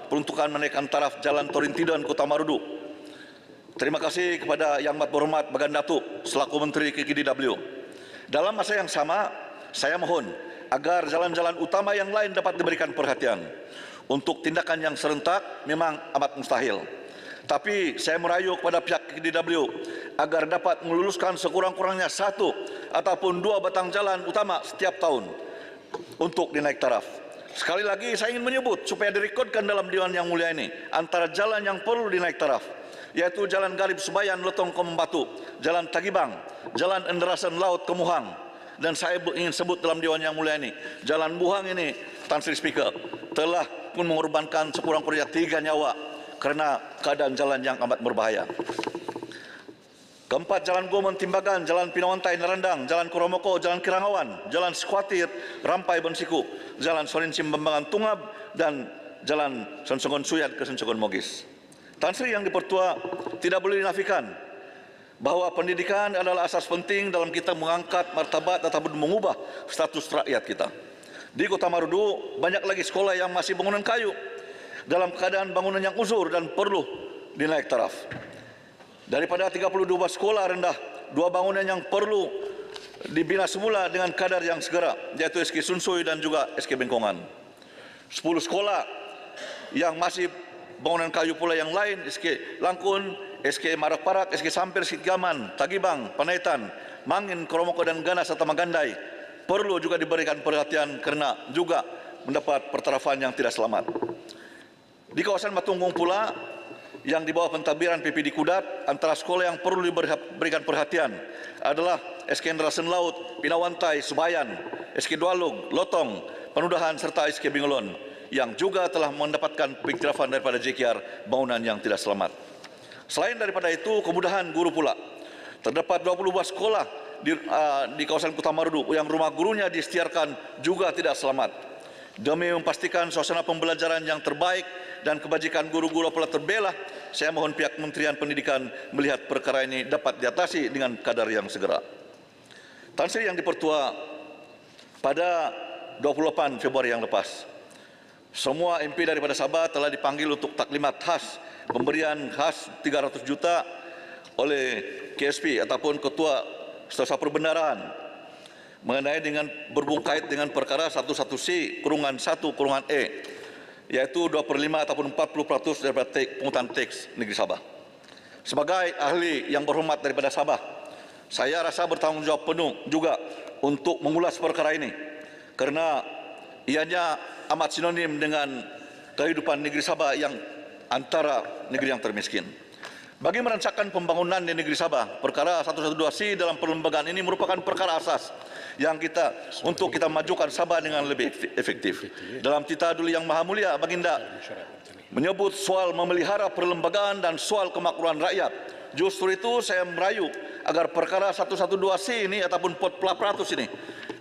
peruntukan menaikkan taraf Jalan Torintidan Kota Marudu. Terima kasih kepada Yang Amat Berhormat Bagan Datuk selaku Menteri KKDW. Dalam masa yang sama, saya mohon agar jalan-jalan utama yang lain dapat diberikan perhatian. Untuk tindakan yang serentak memang amat mustahil. Tapi saya merayu kepada pihak KKDW agar dapat meluluskan sekurang-kurangnya 1 ataupun 2 batang jalan utama setiap tahun untuk dinaik taraf. Sekali lagi saya ingin menyebut supaya direkodkan dalam Dewan Yang Mulia ini antara jalan yang perlu dinaik taraf, yaitu Jalan Garib Subayan Lotong Kembatu, Jalan Tagibang, Jalan Enderasan Laut Kemuhang, dan saya ingin sebut dalam Dewan Yang Mulia ini, Jalan Buhang ini, Tan Sri Speaker, telah pun mengorbankan sekurang-kurangnya 3 nyawa karena keadaan jalan yang amat berbahaya. Keempat, Jalan Gomon Timbagan, Jalan Pinawantai Nerandang, Jalan Koromoko, Jalan Kirangawan, Jalan Sekuatir, Rampai Bensiku, Jalan Sorinsim Bembangan Tungab, dan Jalan Sensongon Suyat ke Sensongon Mogis. Tan Sri Yang Dipertua, tidak boleh dinafikan bahwa pendidikan adalah asas penting dalam kita mengangkat martabat ataupun mengubah status rakyat kita. Di Kota Marudu, banyak lagi sekolah yang masih bangunan kayu dalam keadaan bangunan yang uzur dan perlu dinaik taraf. Daripada 32 sekolah rendah, 2 bangunan yang perlu dibina semula dengan kadar yang segera, yaitu SK Sunsui dan juga SK Bengkongan. 10 sekolah yang masih bangunan kayu pula yang lain, SK Langkun, SK Marak-Parak, SK Sampir, SK Gaman, Tagibang, Panaitan, Mangin, Koromoko dan Ganas serta Magandai perlu juga diberikan perhatian karena juga mendapat pertarafan yang tidak selamat. Di kawasan Matunggung pula yang di bawah pentadbiran PPD Kudat, antara sekolah yang perlu diberikan perhatian adalah SK Enderasan Laut, Pinawantai, Subayan, SK Dualug, Lotong, Penudahan serta SK Bingolon yang juga telah mendapatkan pengiktirafan daripada JKR bangunan yang tidak selamat. Selain daripada itu, kemudahan guru pula. Terdapat 20 buah sekolah di kawasan Kota Marudu yang rumah gurunya disetiarkan juga tidak selamat. Demi memastikan suasana pembelajaran yang terbaik dan kebajikan guru-guru pula terbelah, saya mohon pihak Kementerian Pendidikan melihat perkara ini dapat diatasi dengan kadar yang segera. Tan Sri Yang Dipertua, pada 28 Februari yang lepas, semua MP daripada Sabah telah dipanggil untuk taklimat khas, pemberian khas 300 juta oleh KSP ataupun Ketua Setiausaha Perbendaharaan mengenai dengan berhubung kait dengan perkara 11C/1/E, yaitu 2/5 ataupun 40% daripada pungutan teks negeri Sabah. Sebagai ahli yang berhormat daripada Sabah, saya rasa bertanggungjawab penuh juga untuk mengulas perkara ini kerana ianya amat sinonim dengan kehidupan negeri Sabah yang antara negeri yang termiskin. Bagi merancangkan pembangunan di negeri Sabah, perkara 112C dalam perlembagaan ini merupakan perkara asas yang untuk kita majukan Sabah dengan lebih efektif. Dalam Tita Duli Yang Maha Mulia, Baginda menyebut soal memelihara perlembagaan dan soal kemakmuran rakyat. Justru itu saya merayu agar perkara 112C ini ataupun POT+100 ini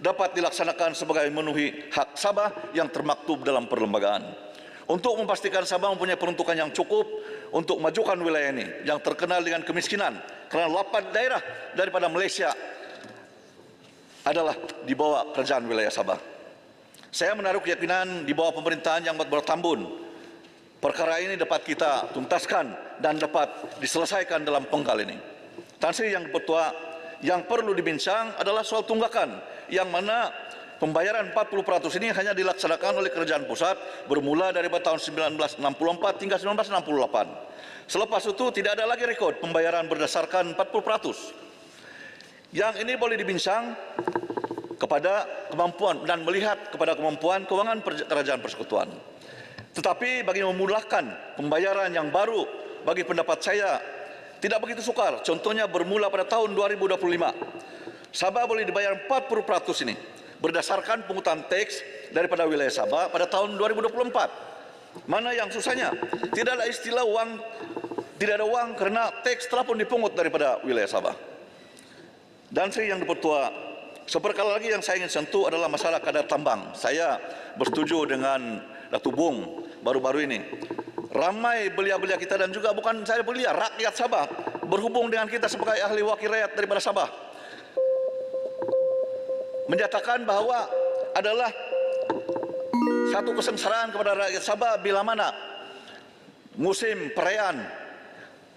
dapat dilaksanakan sebagai memenuhi hak Sabah yang termaktub dalam perlembagaan. Untuk memastikan Sabah mempunyai peruntukan yang cukup untuk majukan wilayah ini yang terkenal dengan kemiskinan kerana 8 daerah daripada Malaysia adalah di bawah kerajaan wilayah Sabah. Saya menaruh keyakinan di bawah pemerintahan yang bertambun, perkara ini dapat kita tuntaskan dan dapat diselesaikan dalam penggal ini. Tan Sri Yang Dipertua, yang perlu dibincang adalah soal tunggakan yang mana pembayaran 40% ini hanya dilaksanakan oleh kerajaan pusat bermula dari tahun 1964 hingga 1968. Selepas itu tidak ada lagi rekod pembayaran berdasarkan 40%. Yang ini boleh dibincang kepada kemampuan dan melihat kepada kemampuan keuangan kerajaan persekutuan. Tetapi bagi memudahkan pembayaran yang baru, bagi pendapat saya tidak begitu sukar. Contohnya bermula pada tahun 2025. Sabah boleh dibayar 40% ini berdasarkan pungutan teks daripada wilayah Sabah pada tahun 2024. Mana yang susahnya? Tidak ada istilah uang, tidak ada uang kerana teks telah pun dipungut daripada wilayah Sabah. Dan Sri Yang Dipertua, seperkala lagi yang saya ingin sentuh adalah masalah kadar tambang. Saya bersetuju dengan Datuk Bung baru-baru ini. Ramai belia-belia kita dan juga bukan saya belia, rakyat Sabah berhubung dengan kita sebagai ahli wakil rakyat daripada Sabah. menyatakan bahawa adalah satu kesengsaraan kepada rakyat Sabah bila mana musim perayaan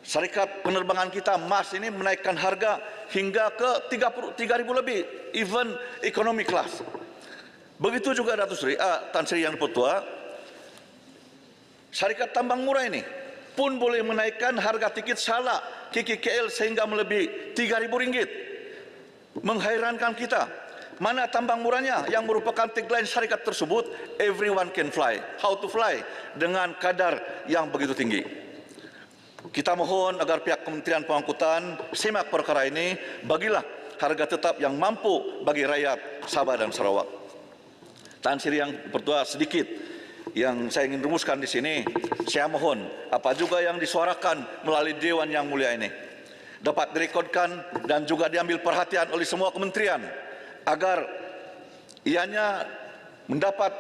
syarikat penerbangan kita MAS ini menaikkan harga hingga ke 3.000 lebih, even economy class. Begitu juga Tan Sri Yang Dipertua, syarikat tambang murah ini pun boleh menaikkan harga tiket Shala KKL sehingga melebihi RM3.000. Menghairankan kita. Mana tambang murahnya yang merupakan tagline syarikat tersebut, everyone can fly. How to fly dengan kadar yang begitu tinggi. Kita mohon agar pihak Kementerian Pengangkutan simak perkara ini, bagilah harga tetap yang mampu bagi rakyat Sabah dan Sarawak. Tan Sri Yang Dipertua, sedikit yang saya ingin rumuskan di sini, saya mohon apa juga yang disuarakan melalui Dewan Yang Mulia ini dapat direkodkan dan juga diambil perhatian oleh semua kementerian agar ianya mendapat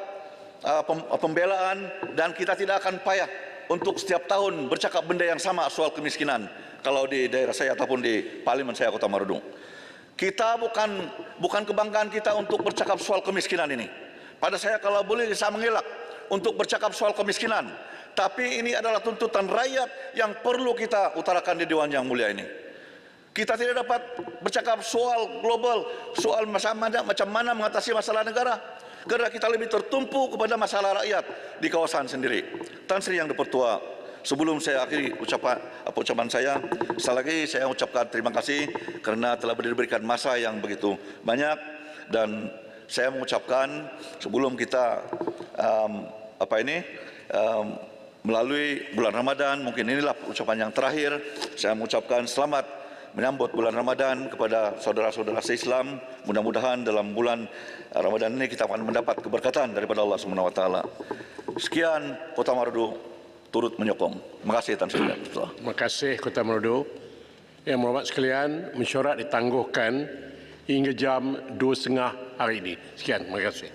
pembelaan dan kita tidak akan payah untuk setiap tahun bercakap benda yang sama soal kemiskinan kalau di daerah saya ataupun di parlimen saya Kota Marudung. Kita bukan kebanggaan kita untuk bercakap soal kemiskinan ini. Pada saya kalau boleh saya mengelak untuk bercakap soal kemiskinan, tapi ini adalah tuntutan rakyat yang perlu kita utarakan di Dewan Yang Mulia ini. Kita tidak dapat bercakap soal global, soal macam mana mengatasi masalah negara, kerana kita lebih tertumpu kepada masalah rakyat di kawasan sendiri. Tan Sri Yang Dipertua, sebelum saya akhiri ucapan saya, sekali lagi saya ucapkan terima kasih kerana telah diberikan masa yang begitu banyak, dan saya mengucapkan sebelum kita melalui bulan Ramadan, mungkin inilah ucapan yang terakhir, saya mengucapkan selamat menyambut bulan Ramadan kepada saudara-saudara se-Islam. Mudah-mudahan dalam bulan Ramadan ini kita akan mendapat keberkatan daripada Allah SWT. Sekian, Kota Marudu turut menyokong. Terima kasih, Tan Sri. Terima kasih, Kota Marudu. Yang berhormat sekalian, mesyuarat ditangguhkan hingga jam 2.30 hari ini. Sekian, terima kasih.